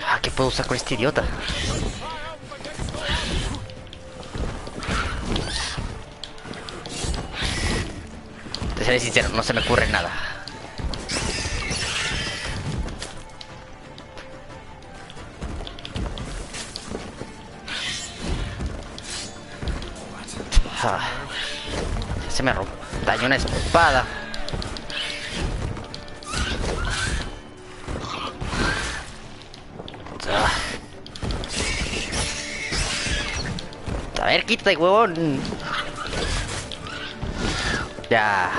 Ah, ¿qué puedo usar con este idiota? Te seré sincero, no se me ocurre nada. Ah, se me dañó una espada. Ah. A ver, quítate, huevón. Ya.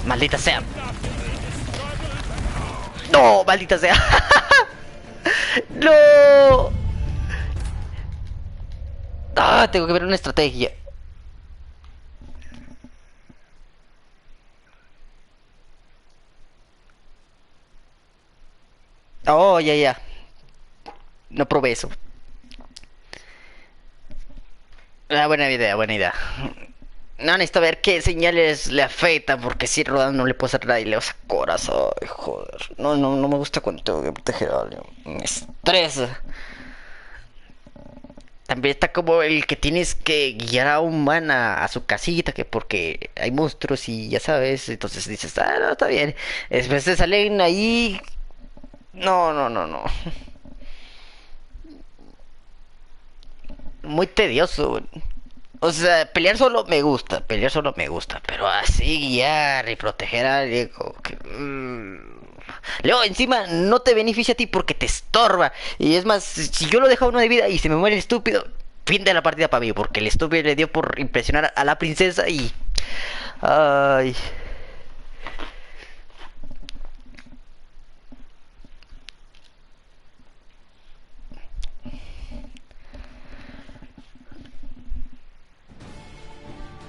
Maldita sea. No, maldita sea. No. Ah, tengo que ver una estrategia. Oh, ya, ya. No probé eso. Ah, buena idea, buena idea. No, necesito ver qué señales le afectan, porque si rodando no le puedo hacer nada y le vas a corazón. Joder. No me gusta cuando tengo que proteger a alguien. Me estresa. También está como el que tienes que guiar a un man a su casita, que porque hay monstruos y ya sabes, entonces dices, ah, no, está bien. Después te salen ahí. No. Muy tedioso. O sea, pelear solo me gusta, pero así guiar y proteger a alguien, como que... Luego, encima, no te beneficia a ti porque te estorba. Y es más, si yo lo dejo a uno de vida y se me muere el estúpido, fin de la partida para mí, porque el estúpido le dio por impresionar a la princesa y... Ay...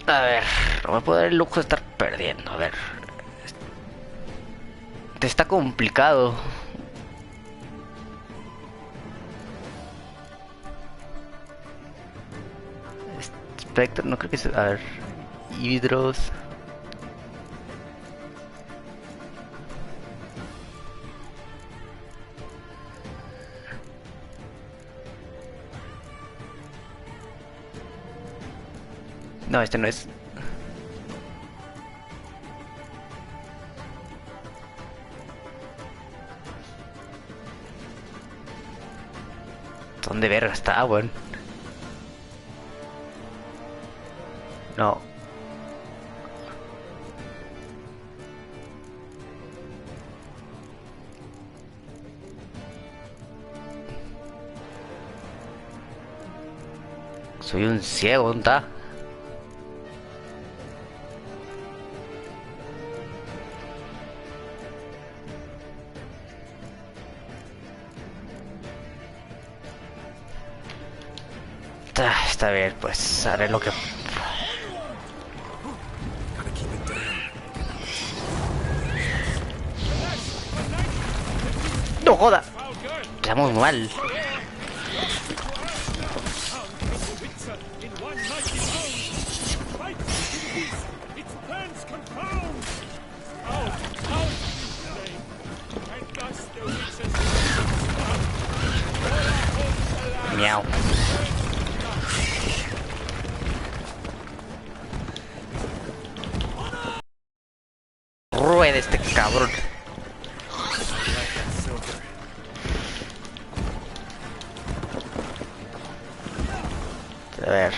A ver, no me puedo dar el lujo de estar perdiendo, a ver... Te está complicado. Spectre, no creo que sea. A ver. Hidros. No, este no es. ¿Dónde verga está, weón? No. Soy un ciego, ¿dónde está? Está bien, pues haré lo que... ¡No joda! Estamos mal. Miau. Ruede este cabrón. A ver.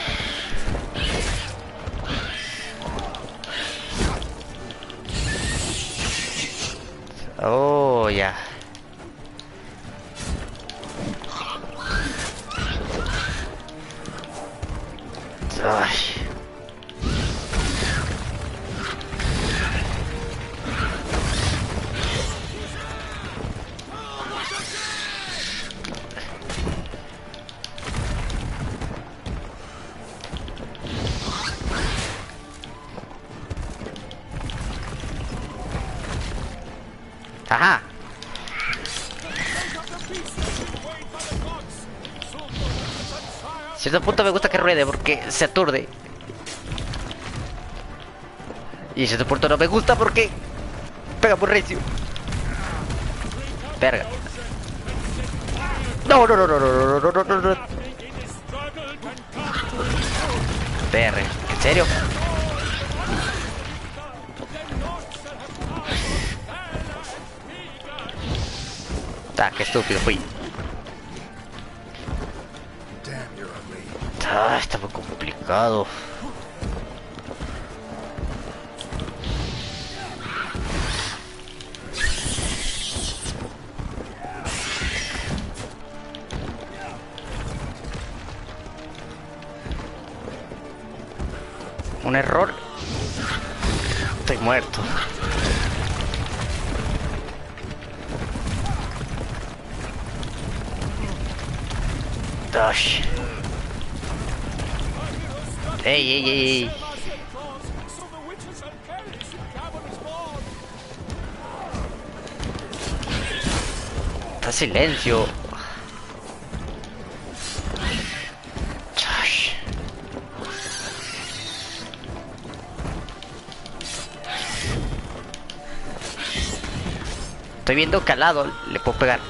Oh, ya. Ay. Ajá. Cierto punto me gusta que ruede porque se aturde. Y cierto punto no me gusta porque pega por recio. Verga. No, no, no, no, no, no, no, no, no, no. Verga. ¿En serio? Ah, qué estúpido fui. Ah, está muy complicado. Un error. Estoy muerto. Dash. Ey, ey, ey, ey. Está silencio. Dash. Estoy viendo calado, le puedo pegar.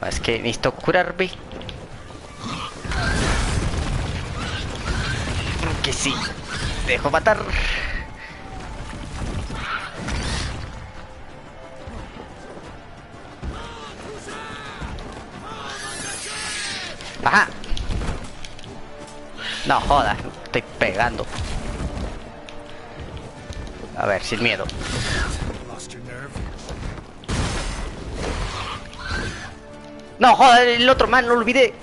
Es que necesito curarme. Que sí, dejo matar. Ajá. No jodas, estoy pegando. A ver, sin miedo. No, joder, el otro man, lo olvidé.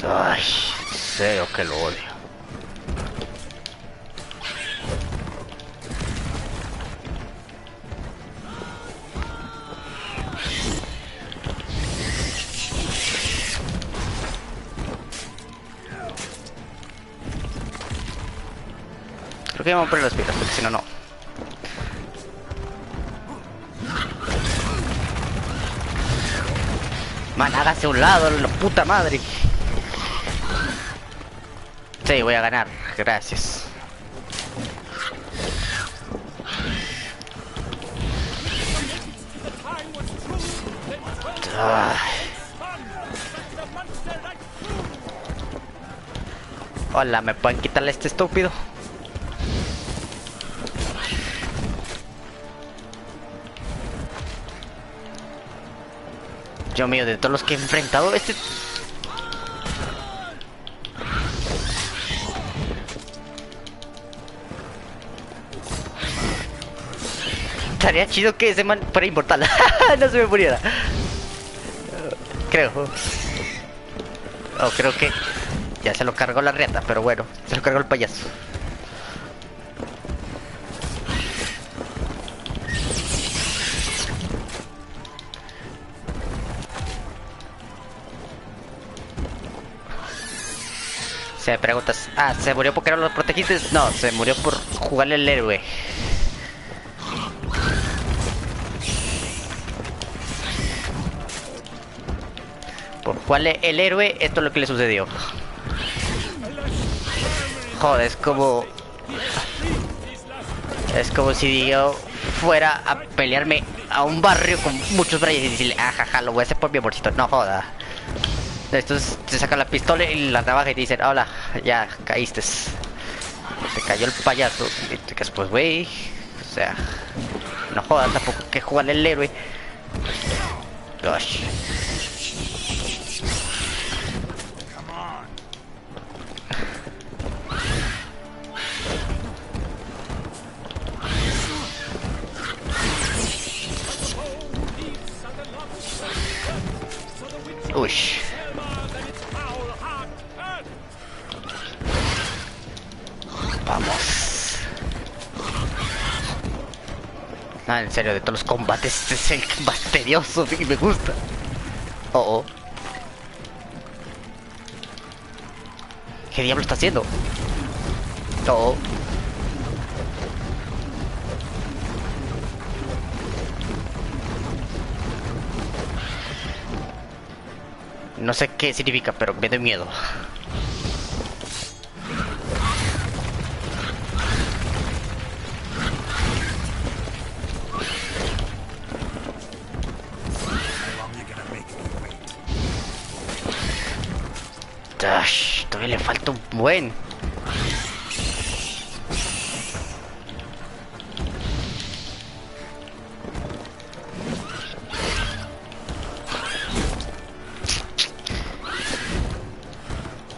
Ay, en serio que lo odio. Creo que vamos a poner las pilas porque si no, no. Man, hágase a un lado, la puta madre. Sí, voy a ganar. Gracias. Ah. Hola, ¿me pueden quitarle este estúpido? Dios mío, de todos los que he enfrentado, este... Estaría chido que ese man fuera inmortal. No se me muriera. Creo. Oh, creo que ya se lo cargó la riata, pero bueno, se lo cargó el payaso. Se me preguntas, ¿se murió porque no lo protegiste? No, se murió por jugarle el héroe. Por jugarle el héroe, esto es lo que le sucedió. Joder, es como si yo fuera a pelearme a un barrio con muchos brayes y decirle, ajaja, lo voy a hacer por mi amorcito. No joda. Estos te sacan la pistola y la navaja y te dicen, hola, ya caíste. Te cayó el payaso. Y te quedas, pues, güey. O sea, no jodas tampoco que jugarle el héroe. Gosh. Uy. Vamos. No, en serio, de todos los combates este es el más tedioso y me gusta. Oh, oh. ¿Qué diablo está haciendo? Oh. No sé qué significa, pero me doy miedo. Dash, todavía le falta un buen.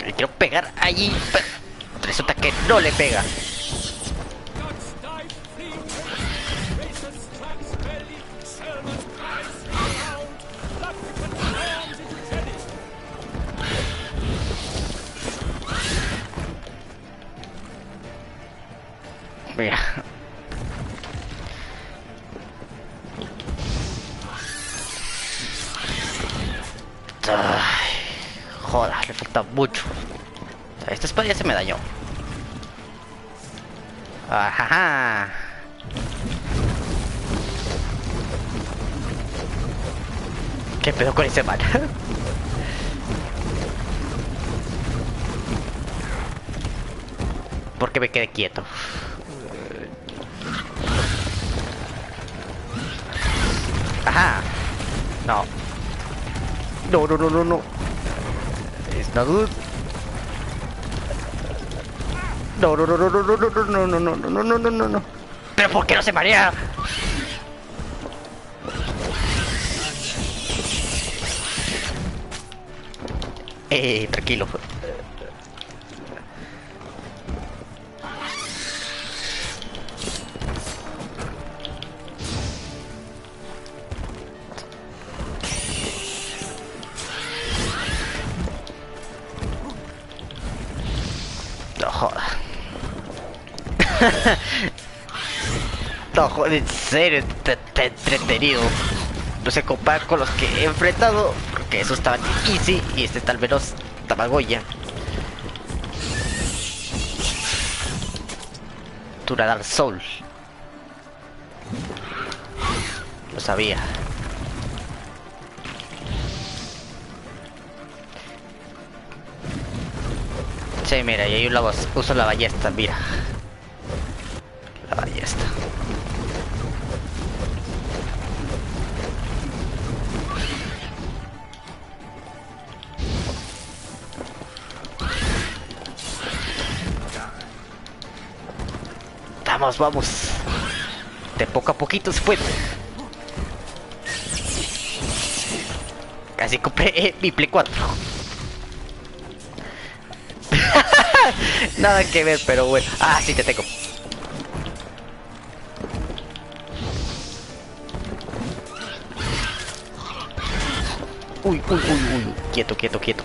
Le quiero pegar allí, pero resulta que no le pega. Mira. Ay, joder, le falta mucho. O sea, esta espada ya se me dañó. Ajá. ¿Qué pedo con ese man? ¿Por qué me quedé quieto? Ajá. No. No, no, no, no, no. It's not good. No, no, no, no, no, no, no, no, no, no, no, no, no, no, no. ¿Pero por qué no se marea? Tranquilo. No joda. No joder, en serio, está entretenido. No se compara con los que he enfrentado, porque esos estaban easy y este tal menos Tamagoya. Dark Soul. Lo sabía. Sí, mira, y yo uso la ballesta, mira. La ballesta. Vamos, vamos. De poco a poquito se puede. Casi compré mi Play 4. Nada que ver, pero bueno. Ah, sí te tengo. Uy, uy, uy, uy. Quieto, quieto, quieto.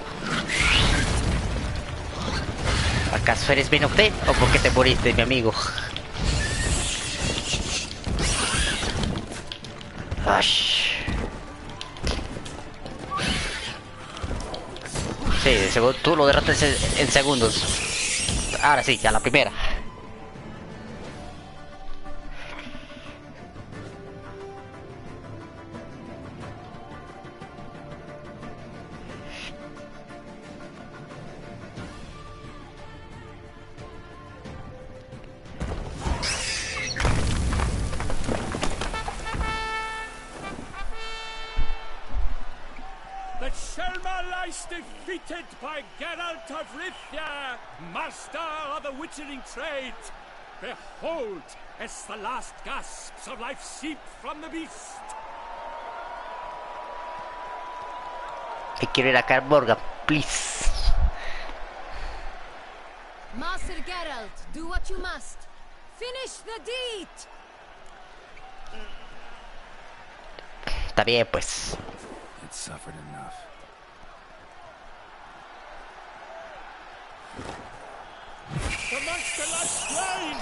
¿Acaso eres Benocté o por qué te moriste, mi amigo? Ash. Sí, según tú lo derrotas en segundos. Ahora sí, a la primera. The Shelma lies defeated by Geralt of Rivia, master of the witchering trade. Behold, as the last gasps of life seep from the beast. Que quiero ir a Carborga, please. Master Geralt, do what you must. Finish the deed. Está bien, pues. It suffered enough. The monster lies slain.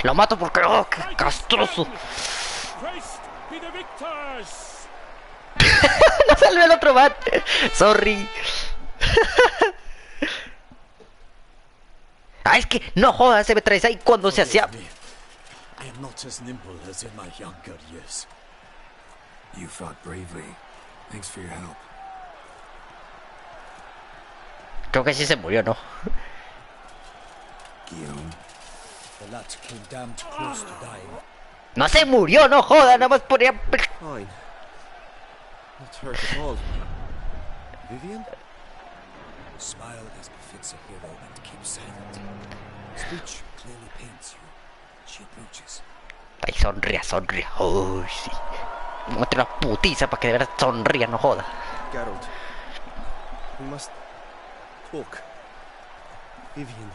Lo mato porque oh, qué castroso. Christ be the victors. No salió el otro bat. Sorry. Ah, es que no jodas, se me traes ahí cuando se hacía. I am not as nimble as in my younger years. You fought bravely. Thanks for your help. Creo que sí se murió, ¿no? Guillaume. The lad came damned close to dying. No se murió, no joda, nada más ponía. Fine. Not hurt at all. Vivian? Smile as befits a hero and keep silent. Speech clearly pains you. She approaches. Ay, sonría, sonría. Uy, sí. Muestra una putiza para que de verdad sonría, no joda. Geralt. We must talk. Vivian.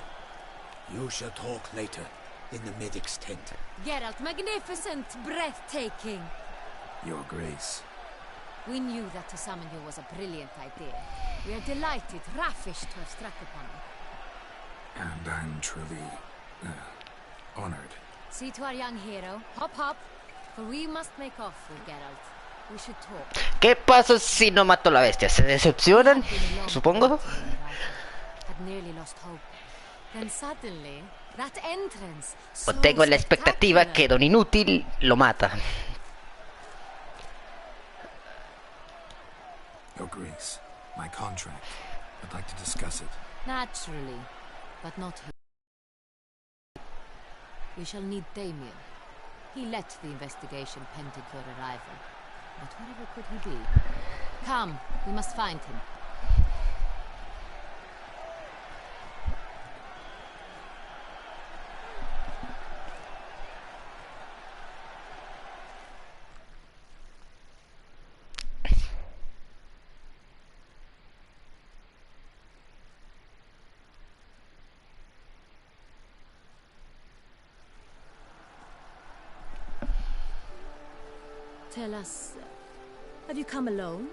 You shall talk later, in the medic's tent. Geralt, magnificent, breathtaking. Your Grace. We knew that to summon you was a brilliant idea. We are delighted, ravished to have struck upon you. And I'm truly honored. See to our young hero. Hop, hop. For we must make off with Geralt. We should talk. ¿Qué pasa si no mato a la bestia? ¿Se decepcionan? Supongo. Had nearly lost hope. Then suddenly, that entrance. O tengo la expectativa que Don Inútil lo mata. Your Grace, my contract. I'd like to discuss it. Naturally, but not here. We shall need Damien. He led the investigation pending your arrival. But whatever could he be? Come, we must find him. Tell us, have you come alone?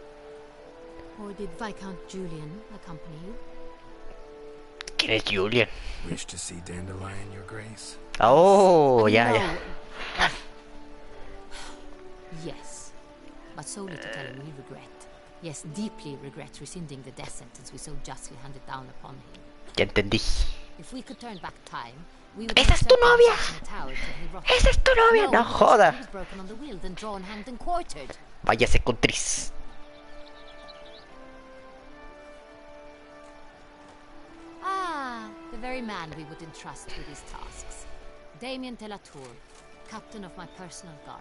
Or did Viscount Julian accompany you? ¿Quién es Julian? Wish to see Dandelion, Your Grace? Oh, ya, ya. Yes, but solely to tell him we regret. Yes, deeply regret rescinding the death sentence we so justly handed down upon him. Ya entendí. If we could turn back time, we would ¡Esa es tu novia! ¡Esa es tu novia! ¡No joda! He was broken on the wheel, then drawn, hanged, and quartered. Váyase con Tris. Ah, The very man we would entrust with these tasks. Damien de la Tour, captain of my personal guard.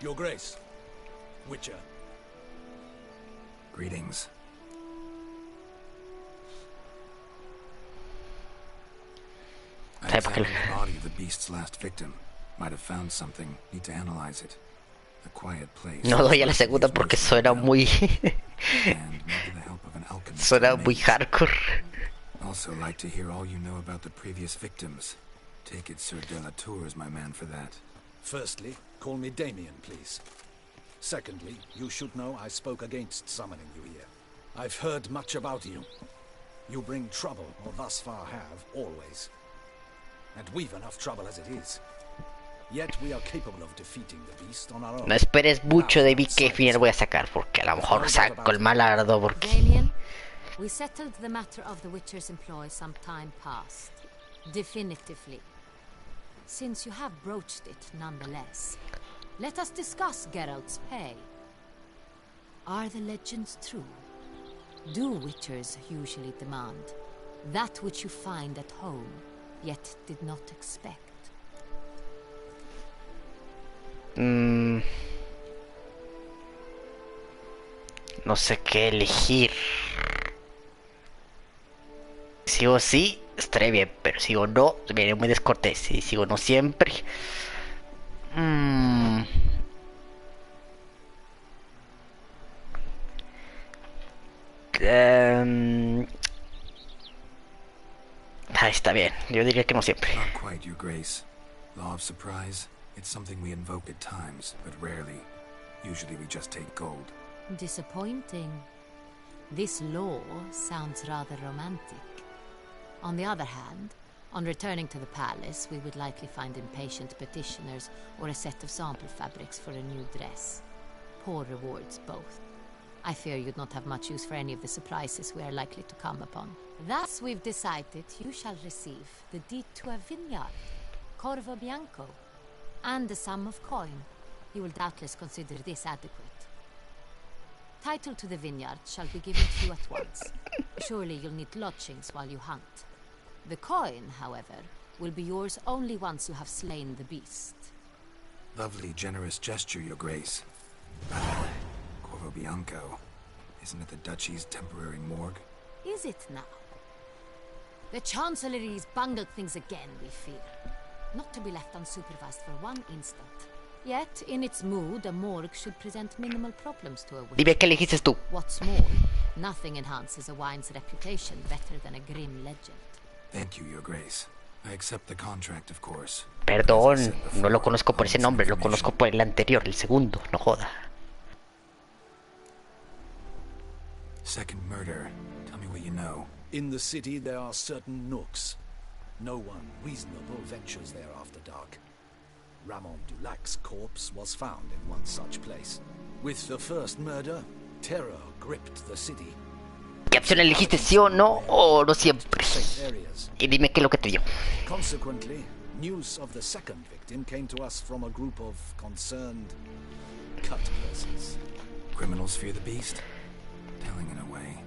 Your Grace. Witcher. Greetings. I examined the body of the beast's last victim. Might have found something. Need to analyze it. A quiet place. No doy a la segunda porque suena muy... suena muy hardcore. Also like to hear all you know about the previous victims. Take it Sir de la Tour is my man for that. Firstly, call me Damien, please. Secondly, you should know I spoke against summoning you here. I've heard much about you. You bring trouble, or thus far have, always. And we've enough trouble as it is. Yet we are capable of defeating the beast on our own. No esperes mucho de mí que final voy a sacar, porque a lo mejor saco el malardo, porque... Damien, we settled the matter of the Witcher's employ some time past. Definitively. Since you have broached it nonetheless, let us discuss Geralt's pay. Are the legends true? Do Witchers usually demand that which you find at home, yet did not expect? No sé qué elegir. Si digo sí, estaré bien, pero si digo no, me muy descortés. Y si digo no siempre... está bien, yo diría que no siempre. Not quite, Your Grace. Law of surprise, it's something we invoke at times, but rarely. Usually we just take gold. Disappointing. This law sounds rather romantic. On the other hand, on returning to the palace, we would likely find impatient petitioners or a set of sample fabrics for a new dress. Poor rewards, both. I fear you'd not have much use for any of the surprises we are likely to come upon. Thus, we've decided you shall receive the deed to a vineyard, Corvo Bianco, and a sum of coin. You will doubtless consider this adequate. Title to the vineyard shall be given to you at once. Surely you'll need lodgings while you hunt. The coin, however, will be yours only once you have slain the beast. Lovely, generous gesture, Your Grace. Corvo Bianco. Isn't it the Duchy's temporary morgue? Is it now? The Chancellery's bungled things again, we fear. Not to be left unsupervised for one instant. Yet, in its mood, a morgue should present minimal problems to a witch. Dime qué elegiste tú. What's more, nothing enhances a wine's reputation better than a grim legend. Thank you, Your Grace. I accept the contract, of course. Perdón, no lo conozco por ese nombre, lo conozco por el anterior, el segundo, no joda. Second murder. Tell me what you know. In the city there are certain nooks. No one reasonable ventures there after dark. Ramon Dulac's corpse was found in one such place. With the first murder, terror gripped the city. ¿Qué opción elegiste, sí o no, o no siempre? Y dime qué es lo que te dio. Consequently, news of the second victim came to us from a group of concerned cut persons. Criminals fear the beast? Telling in a way.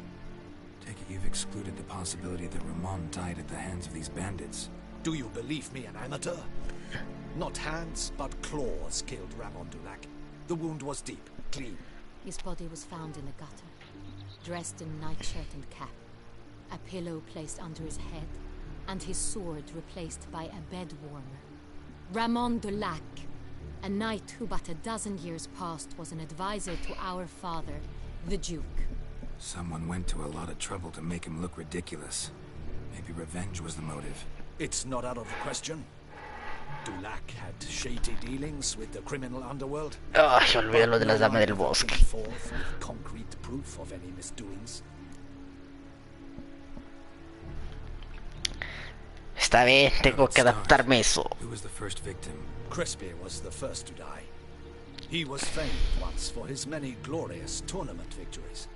Take it you've excluded the possibility that Ramon died at the hands of these bandits. Do you believe me an amateur? Not hands, but claws killed Ramon Dulac. The wound was deep, clean. His body was found in a gutter, dressed in nightshirt and cap, a pillow placed under his head, and his sword replaced by a bed warmer. Ramon Dulac, a knight who but a dozen years past was an advisor to our father, the Duke. Someone went to a lot of trouble to make him look ridiculous. Maybe revenge was the motive. It's not out of the question. Dulac had shady dealings with the criminal underworld. Ah, se olvidó lo de las damas del bosque. Forth with concrete proof of any misdoings. Está bien, tengo que adaptarme a eso. Who was the first victim? Crespi was the first to die. He was famed once for his many glorious tournament victories.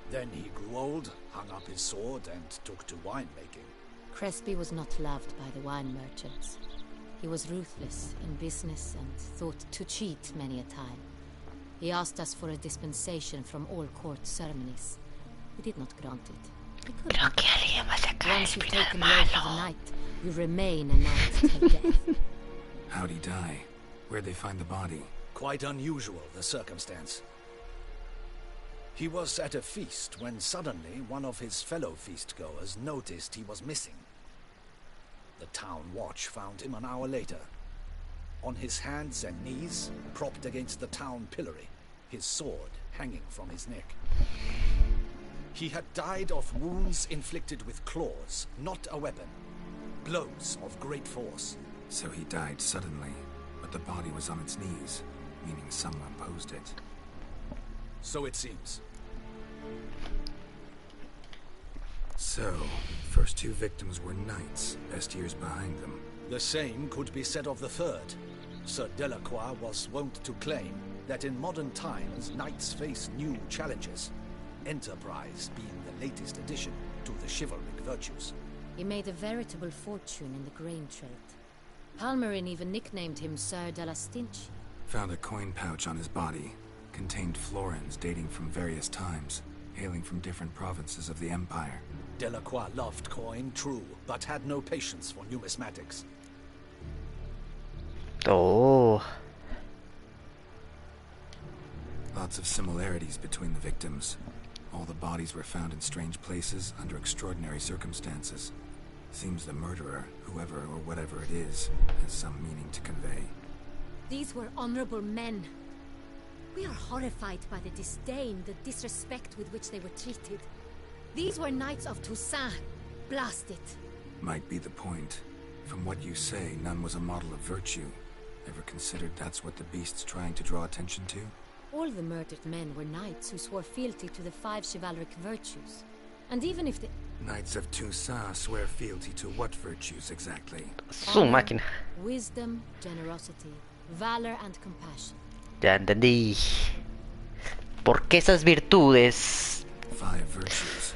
Then he grew old, hung up his sword, and took to winemaking. Crespi was not loved by the wine merchants. He was ruthless in business and thought to cheat many a time. He asked us for a dispensation from all court ceremonies. We did not grant it. Creo que alguien va a sacar el Once you've final taken the oath of the malo. night, you remain a knight till death. How'd he die? Where'd they find the body? Quite unusual, the circumstance. He was at a feast when suddenly one of his fellow feastgoers noticed he was missing. The town watch found him an hour later. On his hands and knees, propped against the town pillory, his sword hanging from his neck. He had died of wounds inflicted with claws, not a weapon. Blows of great force. So he died suddenly, but the body was on its knees, meaning someone posed it. So it seems. So, first two victims were knights, best years behind them. The same could be said of the third. Sir Delacroix was wont to claim that in modern times knights face new challenges, enterprise being the latest addition to the chivalric virtues. He made a veritable fortune in the grain trade. Palmerin even nicknamed him Sir de la Stinchi. Found a coin pouch on his body. Contained florins dating from various times, hailing from different provinces of the Empire. Delacroix loved coin, true, but had no patience for numismatics. Oh. Lots of similarities between the victims. All the bodies were found in strange places under extraordinary circumstances. Seems the murderer, whoever or whatever it is, has some meaning to convey. These were honorable men. We are horrified by the disdain, the disrespect with which they were treated. These were knights of Toussaint. Blast it. Might be the point. From what you say, none was a model of virtue. Ever considered that's what the beast's trying to draw attention to? All the murdered men were knights who swore fealty to the 5 chivalric virtues. And even if the Knights of Toussaint swear fealty to what virtues exactly? Su máquina. wisdom, generosity, valor and compassion. Ya entendí. ¿Por qué esas virtudes? 5 virtues.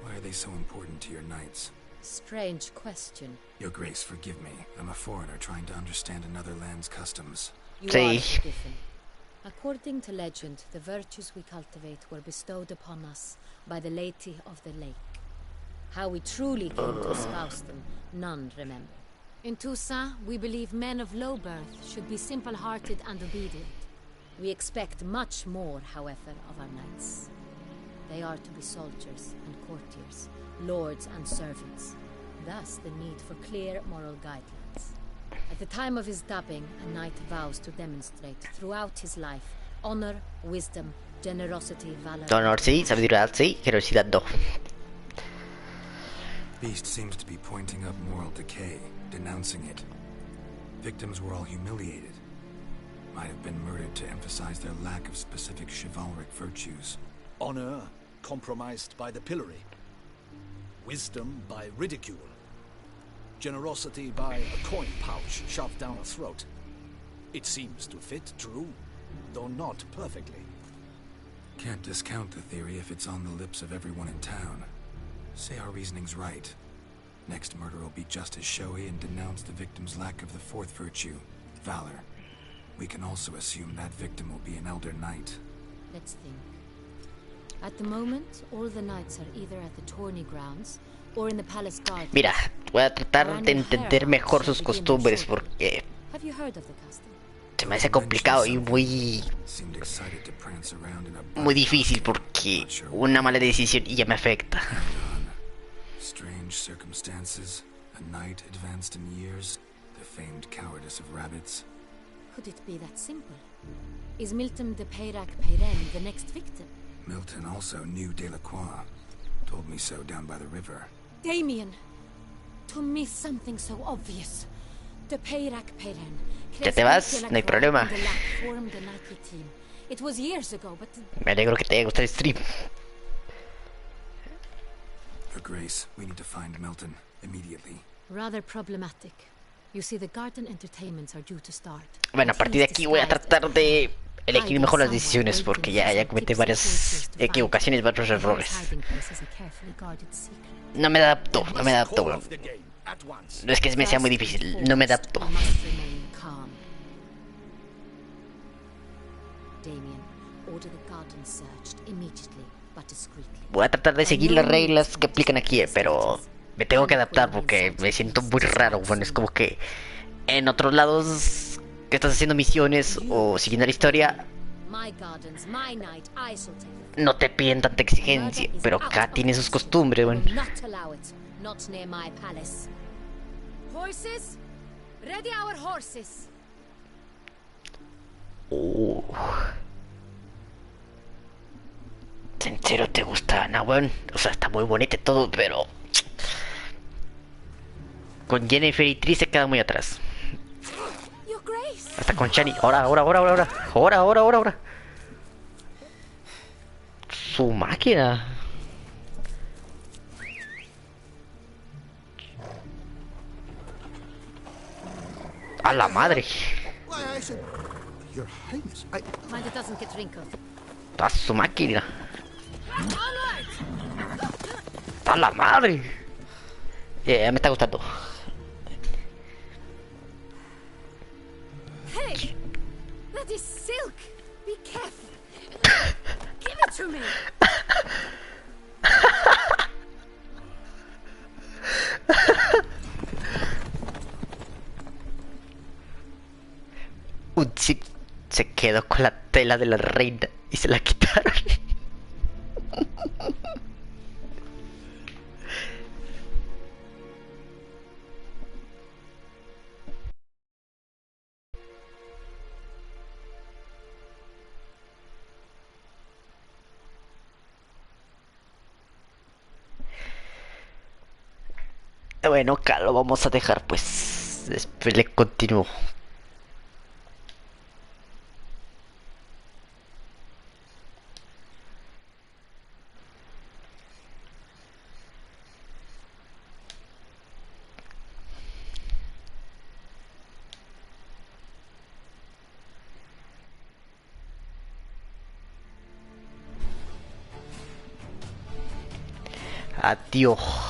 Why are they so important to your knights? Strange question. Your Grace, forgive me. I'm a foreigner trying to understand another land's customs. You Sí. are forgiven. According to legend, the virtues we cultivate were bestowed upon us by the Lady of the Lake. How we truly came to espouse them, none remember. In Toussaint, we believe men of low birth should be simple-hearted and obedient. We expect much more, however, of our knights. They are to be soldiers and courtiers, lords and servants. Thus, the need for clear moral guidelines. At the time of his dubbing, a knight vows to demonstrate throughout his life honor, wisdom, generosity, valor. Honor sí, sabiduría sí, generosidad no. Beast seems to be pointing up moral decay, denouncing it. Victims were all humiliated. Might have been murdered to emphasize their lack of specific chivalric virtues. Honor compromised by the pillory. Wisdom by ridicule. Generosity by a coin pouch shoved down a throat. It seems to fit, true, though not perfectly. Can't discount the theory if it's on the lips of everyone in town. Say our reasoning's right. Next murder will be just as showy and denounce the victim's lack of the 4th virtue, valor. We can also assume that victim will be an elder knight. Let's think. At the moment, all the knights are either at the tourney grounds or in the palace gardens. Mira, voy a tratar de entender mejor sus costumbres porque Have you heard of the custom? se me hace complicado y Seemed excited to prance around in a muy difícil porque una mala decisión y ya me afecta. strange circumstances, a knight advanced in years, the famed cowardice of rabbits. Could it be that simple? Is Milton de Peyrac Peyren the next victim? Milton also knew Delacroix. Told me so down by the river. Damien! To miss something so obvious. De Peyrac Peyren. Ya te vas, no hay problema. Formed a knightly team. It was years ago, but Me alegro que te haya gustado el stream. Your Grace, we need to find Milton immediately. rather problematic. You see, the garden entertainments are due to start. Bueno, a partir de aquí voy a tratar de elegir mejor las decisiones porque ya cometí varias equivocaciones, varios errores. No me adapto, weón. No es que me sea muy difícil, no me adapto. Damien, order the garden searched immediately but discreetly. Voy a tratar de seguir las reglas que aplican aquí, pero me tengo que adaptar porque me siento muy raro. Bueno, es como que en otros lados que estás haciendo misiones o siguiendo la historia My gardens, my night, I shall take the no te piden tanta exigencia, pero acá tiene sus costumbres, bueno. will not allow it. Not near my palace. Horses? Ready our horses. Sincero, te gusta Ana, weón. O sea, está muy bonita y todo, pero con Jennifer y Tris se queda muy atrás. Your Grace. Hasta con Shani. Ahora. Su máquina. A la madre. Why, I said... Your Highness, I... Mind it doesn't get wrinkled. A su máquina. Onward. A la madre. Me está gustando. Hey, that is silk. Be careful. Give it to me. Un chip se quedó con la tela de la reina y se la quitaron. Bueno, acá lo vamos a dejar, pues. Después le continúo. Adiós.